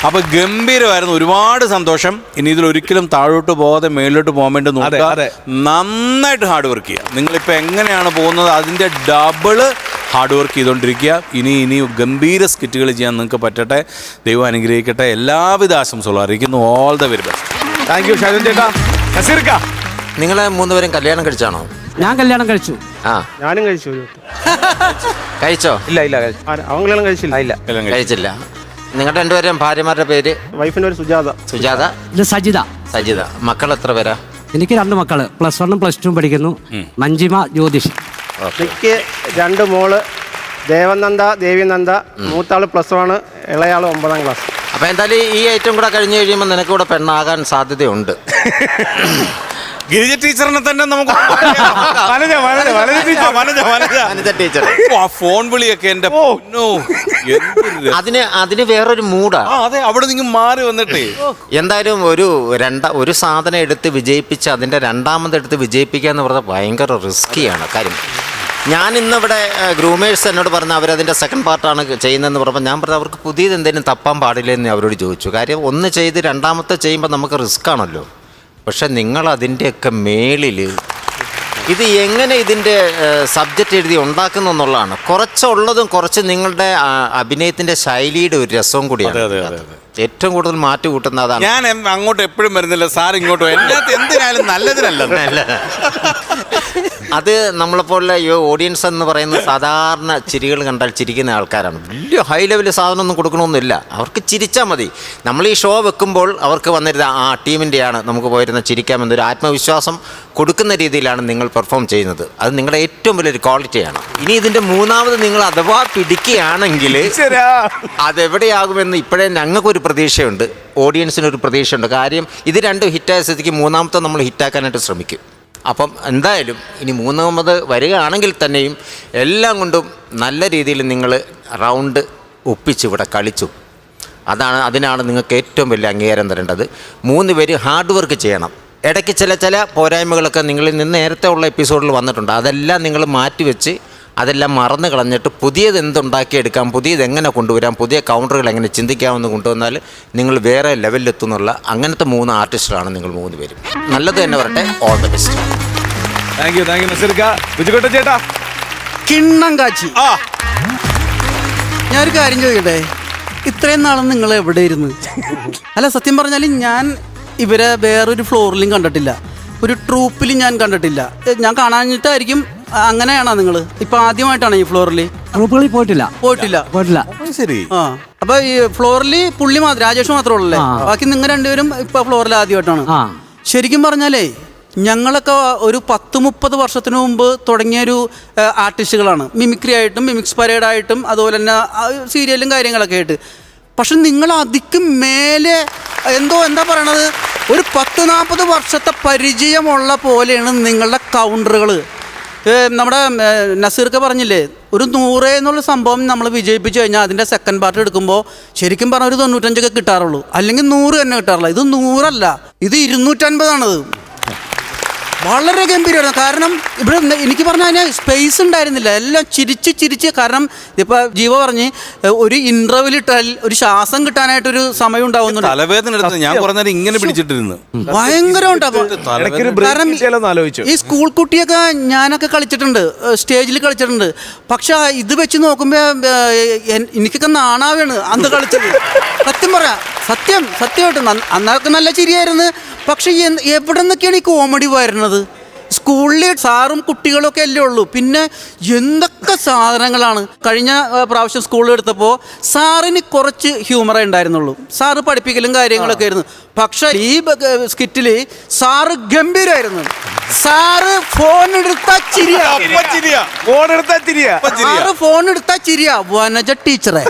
അപ്പൊ ഗംഭീരമായിരുന്നു, ഒരുപാട് സന്തോഷം. ഇനി ഇതിൽ ഒരിക്കലും താഴോട്ട് പോകാതെ മേളിലോട്ട് പോകാൻ വേണ്ടി നോക്കുക. നന്നായിട്ട് ഹാർഡ് വർക്ക് ചെയ്യുക. നിങ്ങളിപ്പോ എങ്ങനെയാണ് പോകുന്നത് അതിന്റെ ഡബിള് ഹാർഡ് വർക്ക് ചെയ്തുകൊണ്ടിരിക്കുക. ഇനി ഗംഭീര സ്കിറ്റുകൾ ചെയ്യാൻ നിങ്ങൾക്ക് പറ്റട്ടെ. ദൈവം അനുഗ്രഹിക്കട്ടെ. എല്ലാവിധ ആശംസകളും അറിയിക്കുന്നു. All the very best. Thank U Shajan ചേട്ടാ. നസീർക്ക, നിങ്ങളെ മൂന്നുപേരും കല്യാണം കഴിച്ചാണോ? ഞാൻ കല്യാണം കഴിച്ചു. ഞാനും കഴിച്ചു. കഴിച്ചോ? ഇല്ല അവൻ കല്യാണം കഴിച്ചില്ല. ഇല്ല കഴിച്ചില്ല. നിങ്ങളുടെ രണ്ടുപേരും ഭാര്യമാരുടെ പേര്? വൈഫിന്റെ പേര് സുജാത. സുജാത. ഇത് സജിത. സജിത. മക്കൾ എത്ര പേരാ? എനിക്ക് 2 മക്കള്, +1 +2 പഠിക്കുന്നു. മഞ്ജിമ, ജ്യോതിഷ്. എനിക്ക് 2 മോള്, ദേവനന്ദ, ദേവിനന്ദ. മൂത്താള് +1, ഇളയാള് 9ാം ക്ലാസ്. അപ്പൊ എന്തായാലും ഈ ഐറ്റം കൂടെ കഴിഞ്ഞ് കഴിയുമ്പോൾ നിനക്ക് കൂടെ പെണ്ണാകാൻ സാധ്യതയുണ്ട്. ഗിരിജ ടീച്ചറിനെ തന്നെ നമുക്ക് ടീച്ചർ ഫോൺ വിളിയൊക്കെ എന്റെ അതിന് വേറൊരു മൂടാ. അതെ, അവിടെ നിങ്ങൾ മാറി വന്നിട്ടേ. എന്തായാലും ഒരു സാധനം എടുത്ത് വിജയിപ്പിച്ച് അതിന്റെ രണ്ടാമതെടുത്ത് വിജയിപ്പിക്കുക എന്ന് പറഞ്ഞാൽ ഭയങ്കര റിസ്കിയാണ് കാര്യം. ഞാൻ ഇന്നിവിടെ ഗ്രൂമേഴ്സ് എന്നോട് പറഞ്ഞ അവരതിൻ്റെ സെക്കൻഡ് പാർട്ടാണ് ചെയ്യുന്നതെന്ന് പറഞ്ഞപ്പോൾ ഞാൻ പറഞ്ഞു അവർക്ക് പുതിയത് എന്തെങ്കിലും തപ്പാൻ പാടില്ലെന്ന് അവരോട് ചോദിച്ചു. കാര്യം ഒന്ന് ചെയ്ത് രണ്ടാമത്തെ ചെയ്യുമ്പോൾ നമുക്ക് റിസ്ക് ആണല്ലോ. പക്ഷെ നിങ്ങൾ അതിൻ്റെയൊക്കെ മേളിൽ ഇത് എങ്ങനെ ഇതിൻ്റെ സബ്ജക്റ്റ് എഴുതി ഉണ്ടാക്കുന്നു എന്നുള്ളതാണ്. കുറച്ചുള്ളതും കുറച്ച് നിങ്ങളുടെ അഭിനയത്തിൻ്റെ ശൈലിയുടെ ഒരു രസവും കൂടിയാണ്. ഏറ്റവും കൂടുതൽ മാറ്റി കൂട്ടുന്ന അതാണ്. ഞാൻ അങ്ങോട്ട് എപ്പോഴും വരുന്നില്ല, സാർ ഇങ്ങോട്ട് എന്തിനായാലും നല്ലതിനല്ല. അത് നമ്മളെപ്പോലുള്ള ഈ ഓഡിയൻസ് എന്ന് പറയുന്നത് സാധാരണ ചിരികൾ കണ്ടാൽ ചിരിക്കുന്ന ആൾക്കാരാണ്. വലിയ ഹൈ ലെവൽ സാധനമൊന്നും കൊടുക്കണമെന്നില്ല, അവർക്ക് ചിരിച്ചാൽ മതി. നമ്മൾ ഈ ഷോ വെക്കുമ്പോൾ അവർക്ക് വന്നിരുന്ന ആ ടീമിൻ്റെയാണ്, നമുക്ക് പോയിരുന്ന ചിരിക്കാമെന്നൊരു ആത്മവിശ്വാസം കൊടുക്കുന്ന രീതിയിലാണ് നിങ്ങൾ പെർഫോം ചെയ്യുന്നത്. അത് നിങ്ങളുടെ ഏറ്റവും വലിയൊരു ക്വാളിറ്റിയാണ്. ഇനി ഇതിൻ്റെ മൂന്നാമത് നിങ്ങൾ അഥവാ പിടിക്കുകയാണെങ്കിൽ അതെവിടെയാകുമെന്ന് ഇപ്പോഴേ ഞങ്ങൾക്കൊരു പ്രതീക്ഷയുണ്ട്, ഓഡിയൻസിനൊരു പ്രതീക്ഷയുണ്ട്. കാര്യം ഇത് രണ്ടും ഹിറ്റായ സ്ഥിതിക്ക് മൂന്നാമത്തെ നമ്മൾ ഹിറ്റാക്കാനായിട്ട് ശ്രമിക്കും. അപ്പം എന്തായാലും ഇനി മൂന്നാമത് വരികയാണെങ്കിൽ തന്നെയും എല്ലാം കൊണ്ടും നല്ല രീതിയിൽ നിങ്ങൾ റൗണ്ട് ഒപ്പിച്ച് ഇവിടെ കളിച്ചു. അതിനാണ് നിങ്ങൾക്ക് ഏറ്റവും വലിയ അംഗീകാരം തരേണ്ടത്. 3 പേര് ഹാർഡ് വർക്ക് ചെയ്യണം. ഇടയ്ക്ക് ചില പോരായ്മകളൊക്കെ നിങ്ങളിൽ നിന്ന് നേരത്തെ ഉള്ള എപ്പിസോഡിൽ വന്നിട്ടുണ്ട്. അതെല്ലാം നിങ്ങൾ മാറ്റിവെച്ച് അതെല്ലാം മറന്നു കളഞ്ഞിട്ട് പുതിയത് എന്തുണ്ടാക്കിയെടുക്കാം, പുതിയത് എങ്ങനെ കൊണ്ടുവരാം, പുതിയ കൗണ്ടറുകൾ എങ്ങനെ ചിന്തിക്കാമെന്ന് കൊണ്ടുവന്നാൽ നിങ്ങൾ വേറെ ലെവലിലെത്തുന്നുള്ള അങ്ങനത്തെ 3 ആർട്ടിസ്റ്റുകളാണ് നിങ്ങൾ 3 പേരും. നല്ലത് തന്നെ വരട്ടെ. All the best. Thank you നസീർക്ക. ബിജുകോട്ട ചേട്ടാ. കിണ്ണം കാച്ചി. ഞാനൊരു കാര്യം ചോദിക്കട്ടെ, ഇത്രയും നാളും നിങ്ങൾ എവിടെ ഇരുന്ന്? അല്ല, സത്യം പറഞ്ഞാൽ ഞാൻ ഇവരെ വേറൊരു ഫ്ലോറിലും കണ്ടിട്ടില്ല, ഒരു ട്രൂപ്പിലും ഞാൻ കണ്ടിട്ടില്ല. ഞാൻ കാണാഞ്ഞിട്ടായിരിക്കും. അങ്ങനെയാണോ നിങ്ങൾ ഇപ്പൊ ആദ്യമായിട്ടാണ് ഈ ഫ്ലോറിൽ? ട്രൂപ്പുകളിൽ പോയിട്ടില്ല. ശരി. അപ്പൊ ഈ ഫ്ലോറിൽ പുള്ളി മാത്രം, രാജേഷ് മാത്രമേ ഉള്ളല്ലേ? ബാക്കി നിങ്ങൾ രണ്ടുപേരും ഇപ്പൊ ഫ്ലോറിൽ ആദ്യമായിട്ടാണ്. ശരിക്കും പറഞ്ഞാലേ ഞങ്ങളൊക്കെ ഒരു 10-30 വർഷത്തിന് മുമ്പ് തുടങ്ങിയൊരു ആർട്ടിസ്റ്റുകളാണ്. മിമിക്രി ആയിട്ടും മിമിക്സ് പരേഡായിട്ടും അതുപോലെ തന്നെ സീരിയലും കാര്യങ്ങളൊക്കെ ആയിട്ട്. പക്ഷെ നിങ്ങൾ അതിക്ക് മേലെ എന്താ പറയണത്, ഒരു 10-40 വർഷത്തെ പരിചയമുള്ള പോലെയാണ് നിങ്ങളുടെ കൗണ്ടറുകൾ. നമ്മുടെ നസീർക്ക് പറഞ്ഞില്ലേ, ഒരു 100 എന്നുള്ള സംഭവം നമ്മൾ വിജയിപ്പിച്ചു കഴിഞ്ഞാൽ അതിൻ്റെ സെക്കൻഡ് പാർട്ട് എടുക്കുമ്പോൾ ശരിക്കും പറഞ്ഞാൽ ഒരു 95 കിട്ടാറുള്ളൂ, അല്ലെങ്കിൽ 100 തന്നെ കിട്ടാറുള്ളൂ. ഇത് 100 അല്ല, ഇത് 250 വളരെ ഗംഭീരമായിരുന്നു. കാരണം ഇവിടെ എനിക്ക് പറഞ്ഞാൽ അതിന് സ്പേസ് ഉണ്ടായിരുന്നില്ല, എല്ലാം ചിരിച്ച്. കാരണം ഇപ്പൊ ജീവ പറഞ്ഞ് ഒരു ഇന്റർവ്യൂവിൽ ഇട്ടാൽ ഒരു ശ്വാസം കിട്ടാനായിട്ടൊരു സമയം ഉണ്ടാവുന്നുണ്ട്. തലവേദന ഞാൻ പറഞ്ഞാൽ ഇങ്ങനെ പിടിച്ചിട്ടിരുന്നു, ഭയങ്കര ഉണ്ടാവും. കാരണം ഈ സ്കൂൾ കുട്ടിയൊക്കെ ഞാനൊക്കെ കളിച്ചിട്ടുണ്ട്, സ്റ്റേജിൽ കളിച്ചിട്ടുണ്ട്. പക്ഷെ ഇത് വെച്ച് നോക്കുമ്പോ എനിക്കൊക്കെ നാണാവാണ് അന്ന് കളിച്ചത്. സത്യം പറയാം, സത്യമായിട്ട് അന്നൊക്കെ നല്ല ചിരിയായിരുന്നു. പക്ഷെ എവിടെ നിന്നൊക്കെയാണ് ഈ കോമഡി വരുന്നത്? സ്കൂളിൽ സാറും കുട്ടികളൊക്കെ അല്ലേ ഉള്ളൂ, പിന്നെ എന്തൊക്കെ സാധനങ്ങളാണ്. കഴിഞ്ഞ പ്രാവശ്യം സ്കൂളിൽ എടുത്തപ്പോൾ സാറിന് കുറച്ച് ഹ്യൂമറേ ഉണ്ടായിരുന്നുള്ളൂ, സാറ് പഠിപ്പിക്കലും കാര്യങ്ങളൊക്കെ ആയിരുന്നു. പക്ഷെ ഈ സ്കിറ്റിൽ സാറ് ഗംഭീരമായിരുന്നു. സാറ് ഫോൺ എടുത്താ ചിരിയാ വനജ ടീച്ചറെ.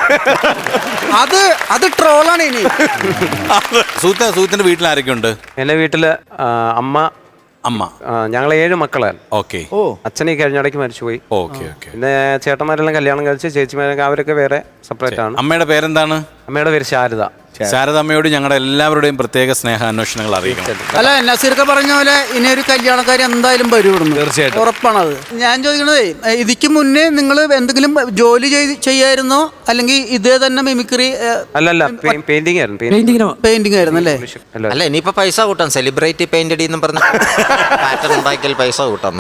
അത് ട്രോളാണ്. ഇനി സൂത്തിന്റെ വീട്ടിൽ ആരൊക്കെ ഉണ്ട്? എന്റെ വീട്ടില് അമ്മ, ഞങ്ങൾ 7 മക്കളാണ്. ഓക്കെ. അച്ഛനെ കഴിഞ്ഞിടയ്ക്ക് മരിച്ചുപോയി. ഓക്കെ. പിന്നെ ചേട്ടന്മാരെല്ലാം കല്യാണം കഴിച്ച്, ചേച്ചിമാരൊക്കെ അവരൊക്കെ വേറെ സെപ്പറേറ്റ് ആണ്. അമ്മയുടെ പേരെന്താണ്? അമ്മയുടെ പേര് ശാരദ. ശാരദമ്മയോട് ഞങ്ങളുടെ എല്ലാവരുടെയും പ്രത്യേക സ്നേഹാന്വേഷണങ്ങൾ അറിയിക്കണം. അല്ല നസീർക്ക് പറഞ്ഞ പോലെ ഇനി ഒരു കല്യാണക്കാരി എന്തായാലും വരും ഇവിടുന്ന്. തീർച്ചയായിട്ടും. ഉറപ്പാണത്. ഞാൻ ചോദിക്കണതേ, ഇതിക്ക് മുന്നേ നിങ്ങൾ എന്തെങ്കിലും ജോലി ചെയ്യായിരുന്നോ അല്ലെങ്കിൽ ഇതേ തന്നെ മിമിക്രി? അല്ലല്ല, പെയിന്റിംഗ് ആയിരുന്നു. പെയിന്റിംഗ് ആയിരുന്നു അല്ലേ? അല്ല ഇനിയിപ്പോ പൈസ കൂട്ടാം, സെലിബ്രിറ്റി പെയിന്റഡി എന്നും പറഞ്ഞ പാറ്റേൺ ഉണ്ടാക്കിയാൽ പൈസ കൂട്ടാം.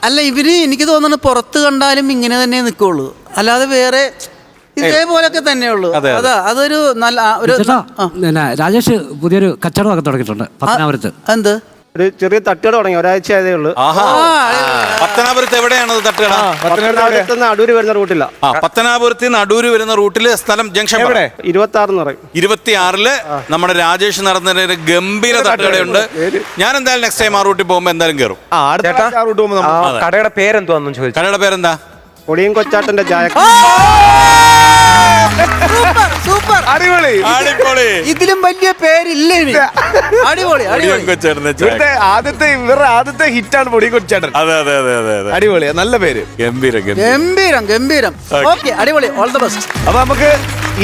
അല്ല ഇവര് എനിക്ക് തോന്നുന്നു പുറത്ത് കണ്ടാലും ഇങ്ങനെ തന്നെ നിൽക്കുള്ളൂ, അല്ലാതെ വേറെ ഇതേപോലൊക്കെ തന്നെയുള്ളൂ. അതാ അതൊരു നല്ല ഒരു രാജേഷ് പുതിയൊരു കച്ചവടമൊക്കെ തുടങ്ങിയിട്ടുണ്ട് പത്തനാപുരത്ത്. എന്ത്? ഒരു ചെറിയ തട്ടുകട തുടങ്ങി, ഒരാഴ്ച ആയതേ ഉള്ളൂ. പത്തനാപുരത്ത് എവിടെയാണത് തട്ടുകട? പത്തനാപുരത്ത് നിന്ന് അടൂര് വരുന്ന റൂട്ടില്ല. പത്തനാപുരത്ത് നിന്ന് അടൂര് വരുന്ന റൂട്ടില് സ്ഥലം ജംഗ്ഷൻ 26 പറയും. 26 നമ്മുടെ രാജേഷ് നടത്തുന്ന ഗംഭീര തട്ടുകടയുണ്ട്. ഞാൻ എന്തായാലും നെക്സ്റ്റ് ടൈം ആ റൂട്ടിൽ പോകുമ്പോ എന്തായാലും കയറും. കടയുടെ പേരെന്തുവാന്നും ചോദിച്ചു. കടയുടെ പേരെന്താ? പൊടിയും കൊച്ചാട്ടന്റെ ചായ. സൂപ്പർ, അടിപൊളി. ഇതിലും വലിയ പേരില്ല. അടിപൊളി, ഇവരുടെ ആദ്യത്തെ ഹിറ്റാണ് പൊടി കൊച്ചാട്ടൻ. അതെ അതെ അതെ അതെ അതെ, അടിപൊളി, നല്ല പേര്. ഗംഭീരം. ഓക്കെ, അടിപൊളി, ഓൾ ദ ബെസ്റ്റ്. അപ്പൊ നമുക്ക്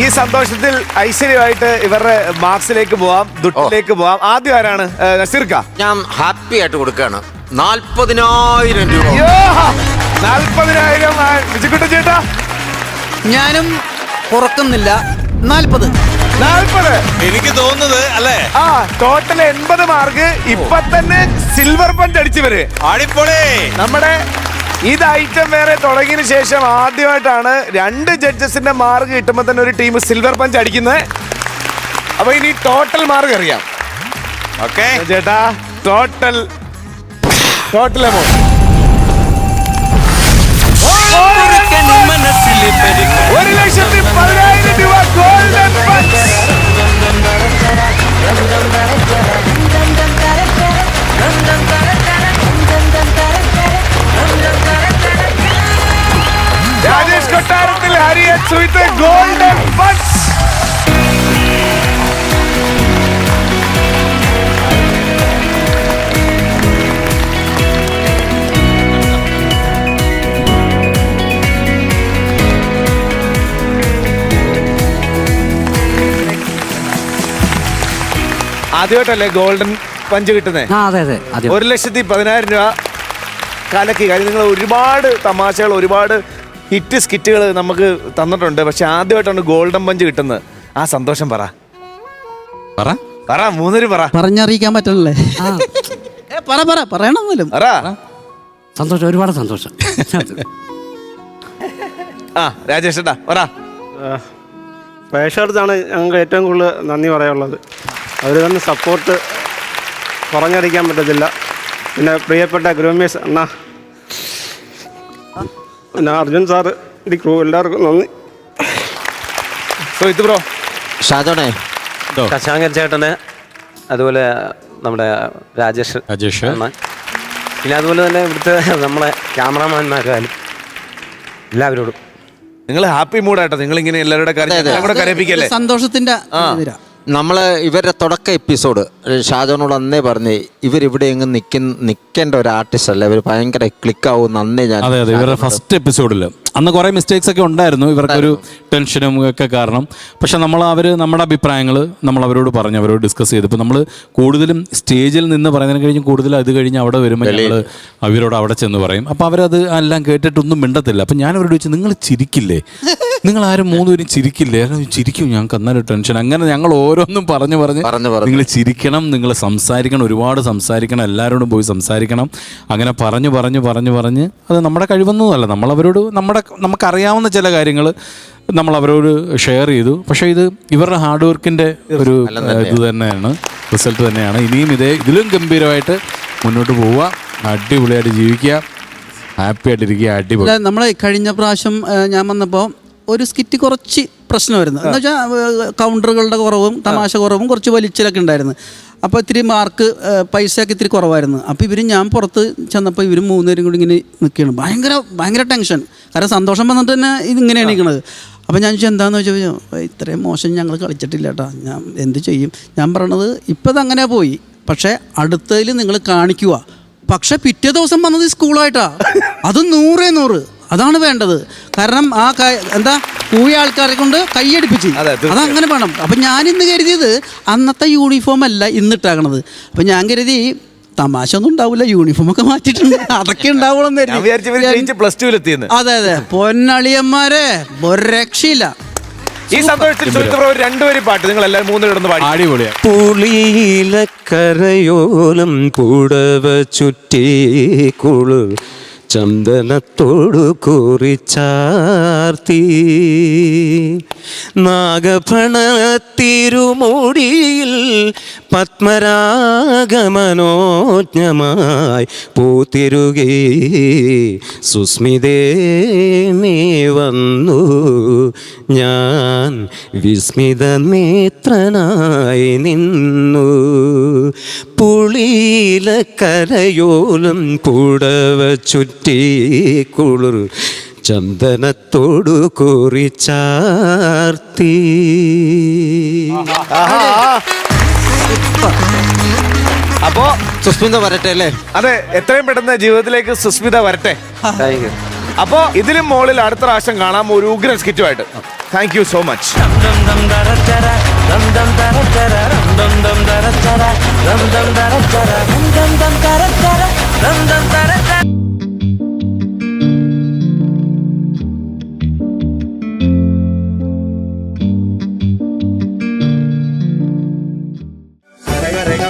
ഈ സന്തോഷത്തിൽ ഐശ്വര്യമായിട്ട് ഇവരുടെ മാർക്സിലേക്ക് പോവാം, ദുട്ടിലേക്ക് പോവാം. ആദ്യം ആരാണ്? നസീർക്ക. ഞാൻ ഹാപ്പി ആയിട്ട് കൊടുക്കുകയാണ് 40,000 രൂപ. 40,000 വിജുക്കുട്ടൻ ചേട്ടാ. ഞാനും പുറക്കുന്നില്ല. 40. എനിക്ക് തോന്നുന്നത് അല്ലേ? Total 80 mark. ഇപ്പൊ തന്നെ സിൽവർ പഞ്ച് അടിച്ചവര്. അടിപൊളി. നമ്മുടെ ഇത് ഐറ്റം വേറെ തുടങ്ങിയതിനു ശേഷം ആദ്യമായിട്ടാണ് 2 ജഡ്ജസിന്റെ മാർക്ക് കിട്ടുമ്പോ തന്നെ ഒരു ടീം സിൽവർ പഞ്ച് അടിക്കുന്നത്. അപ്പൊ ഇനി ടോട്ടൽ മാർക്ക് അറിയാം. ഓക്കെ ചേട്ടാ, ടോട്ടൽ എമൗണ്ട് 1,10,000 രൂപ ഗോൾഡൻ പഞ്ച്. രാജേഷ് കൊട്ടാരത്തിൽ ഹരിയറ്റ് സുഹൃത്ത് ഗോൾഡൻ പഞ്ച്. ആദ്യമായിട്ടല്ലേ ഗോൾഡൻ പഞ്ച് കിട്ടുന്നേ? അതെ അതെ. 1,10,000 രൂപ കലക്കി. കാര്യം നിങ്ങൾ ഒരുപാട് തമാശകൾ, ഒരുപാട് ഹിറ്റ് സ്കിറ്റുകൾ നമുക്ക് തന്നിട്ടുണ്ട്. പക്ഷെ ആദ്യമായിട്ടാണ് ഗോൾഡൻ പഞ്ച് കിട്ടുന്നത്. ആ സന്തോഷം പറ 3 പറ. പറഞ്ഞറിയിക്കാൻ പറ്റണല്ലേ? പറയണമെങ്കിലും സന്തോഷം, ഒരുപാട് സന്തോഷം. രാജേഷ് ഏട്ടാ പറ. പ്രേക്ഷകർക്കാണ് ഞങ്ങൾക്ക് ഏറ്റവും കൂടുതൽ നന്ദി പറയാനുള്ളത്. അവർ തന്നെ സപ്പോർട്ട് പറഞ്ഞറിയിക്കാൻ പറ്റത്തില്ല. പിന്നെ പ്രിയപ്പെട്ട ഗ്രൂമേഴ്സ് അണ്ണാ, പിന്നെ അർജുൻ സാറ്, ഈ ക്രൂ, എല്ലാവർക്കും നന്ദി. ബ്രോ, ഷാജോണേ, ശശാങ്കൻ ചേട്ടന്, അതുപോലെ നമ്മുടെ രാജേഷ് പിന്നെ അതുപോലെ തന്നെ ഇവിടുത്തെ നമ്മളെ ക്യാമറാമാന്മാരും എല്ലാവരോടും നിങ്ങൾ ഹാപ്പി മൂഡായിട്ടോ. നിങ്ങൾ ഇങ്ങനെ എല്ലാവരുടെ കരയിപ്പിക്കല്ലേ? സന്തോഷത്തിന്റെ നമ്മള് ഇവരുടെ തുടക്ക എപ്പിസോഡ് ഷാജോനോട് അന്നേ പറഞ്ഞേ ഇവരിവിടെ എങ്ങ് നിൽക്കേണ്ട ഒരു ആർട്ടിസ്റ്റ് അല്ല, ഇവർ ഭയങ്കര ക്ലിക്കാവും. അന്നേ ഞാൻ അതെ അതെ, ഇവരുടെ ഫസ്റ്റ് എപ്പിസോഡിൽ അന്ന് കുറേ മിസ്റ്റേക്സ് ഒക്കെ ഉണ്ടായിരുന്നു, ഇവർക്കൊരു ടെൻഷനും ഒക്കെ കാരണം. പക്ഷെ നമ്മുടെ അഭിപ്രായങ്ങൾ നമ്മൾ അവരോട് പറഞ്ഞു, അവരോട് ഡിസ്കസ് ചെയ്തപ്പോൾ നമ്മൾ കൂടുതലും സ്റ്റേജിൽ നിന്ന് പറയുന്നതിന് കഴിഞ്ഞ് കൂടുതൽ അത് കഴിഞ്ഞ് അവിടെ വരുമ്പോൾ ഞങ്ങൾ അവരോട് അവിടെ ചെന്ന് പറയും. അപ്പോൾ അവരത് എല്ലാം കേട്ടിട്ടൊന്നും മിണ്ടത്തില്ല. അപ്പം ഞാൻ അവരോട് ചോദിച്ചു, നിങ്ങൾ ചിരിക്കില്ലേ? നിങ്ങൾ ആരും 3 പേരും ചിരിക്കില്ലേ? ചിരിക്കും, ഞങ്ങൾക്ക് അന്നൊരു ടെൻഷൻ. അങ്ങനെ ഞങ്ങൾ ഓരോന്നും പറഞ്ഞ് നിങ്ങൾ ചിരിക്കണം, നിങ്ങൾ സംസാരിക്കണം, ഒരുപാട് സംസാരിക്കണം, എല്ലാവരോടും പോയി സംസാരിക്കണം. അങ്ങനെ പറഞ്ഞ് അത് നമ്മുടെ കഴിവൊന്നുമല്ല, നമ്മളവരോട് നമുക്കറിയാവുന്ന ചില കാര്യങ്ങൾ നമ്മൾ അവരോട് ഷെയർ ചെയ്തു. പക്ഷേ ഇത് ഇവരുടെ ഹാർഡ് വർക്കിൻ്റെ ഒരു ഇത് തന്നെയാണ്, റിസൾട്ട് തന്നെയാണ്. ഇനിയും ഇതിലും ഗംഭീരമായിട്ട് മുന്നോട്ട് പോവുക, അടിപൊളിയായിട്ട് ജീവിക്കുക, ഹാപ്പി ആയിട്ടിരിക്കുക. അടിപൊളി. നമ്മളെ കഴിഞ്ഞ പ്രാവശ്യം ഞാൻ വന്നപ്പോൾ ഒരു സ്കിറ്റ് കുറച്ച് പ്രശ്നമായിരുന്നു. എന്ന് വെച്ചാൽ കൗണ്ടറുകളുടെ കുറവും തമാശ കുറവും കുറച്ച് വലിച്ചിലൊക്കെ ഉണ്ടായിരുന്നു. അപ്പോൾ ഇത്തിരി മാർക്ക് പൈസയൊക്കെ ഇത്തിരി കുറവായിരുന്നു. അപ്പോൾ ഞാൻ പുറത്ത് ചെന്നപ്പോൾ 3 പേരും കൂടി ഇങ്ങനെ നിൽക്കുകയാണ്. ഭയങ്കര ടെൻഷൻ. കാരണം സന്തോഷം വന്നിട്ട് തന്നെ ഇതിങ്ങനെ എണീക്കണത്. അപ്പോൾ ഞാൻ ചോദിച്ചാൽ എന്താണെന്ന് വെച്ചാൽ ഇത്രയും മോശം ഞങ്ങൾ കളിച്ചിട്ടില്ല കേട്ടോ, ഞാൻ എന്ത് ചെയ്യും? ഞാൻ പറയണത് ഇപ്പം ഇതങ്ങനെ പോയി, പക്ഷേ അടുത്തതിൽ നിങ്ങൾ കാണിക്കുക. പക്ഷെ പിറ്റേ ദിവസം വന്നത് സ്കൂളായിട്ടാ. അത് 100 അതാണ് വേണ്ടത്. കാരണം ആ എന്താ കൂടിയ ആൾക്കാരെ കൊണ്ട് കൈയടിപ്പിച്ച് അതങ്ങനെ വേണം. അപ്പം ഞാനിന്ന് കരുതിയത് അന്നത്തെ യൂണിഫോം അല്ല ഇന്നിട്ടാക്കണത്. അപ്പം ഞാൻ കരുതി തമാശ ഒന്നും ഉണ്ടാവില്ല, യൂണിഫോം ഒക്കെ മാറ്റിയിട്ടുണ്ട്, അതൊക്കെ ഉണ്ടാവുള്ളൂ. അതെ അതെ, പൊന്നളിയന്മാരെ ഒരു രക്ഷയില്ല. ഈ സന്തോഷത്തിൽ രണ്ടുപേരും പാട്ട് നിങ്ങൾ എല്ലാവരും മൂന്നിടന്ന് പാടി. അടിപൊളിയാ. പുളിയിലക്കരയോലം പുടവ ചുറ്റി കുളിർ ചന്ദനത്തോടു കുറിച്ചാർത്തി നാഗഫണത്തിരുമുടിയിൽ പത്മരാഗമനോജ്ഞമായി പൂത്തിരുകി സുസ്മിതേ നീ വന്നു, ഞാൻ വിസ്മിത നേത്രനായി നിന്നു. പുളിയിലക്കരയോലം പുടവ ചുറ്റി കുളിർ ചന്ദനത്തോടു കുറിച്ചാർത്തി. അപ്പോ സുസ്മിത വരട്ടെ അല്ലേ? അതെ, എത്രയും പെട്ടെന്ന് ജീവിതത്തിലേക്ക് സുസ്മിത വരട്ടെ. അപ്പോ ഇതിലും മുകളിൽ അടുത്ത പ്രാവശ്യം കാണാം ഒരു ഉഗ്രൻ സ്കിറ്റുമായിട്ട്. Thank you so much. Rekha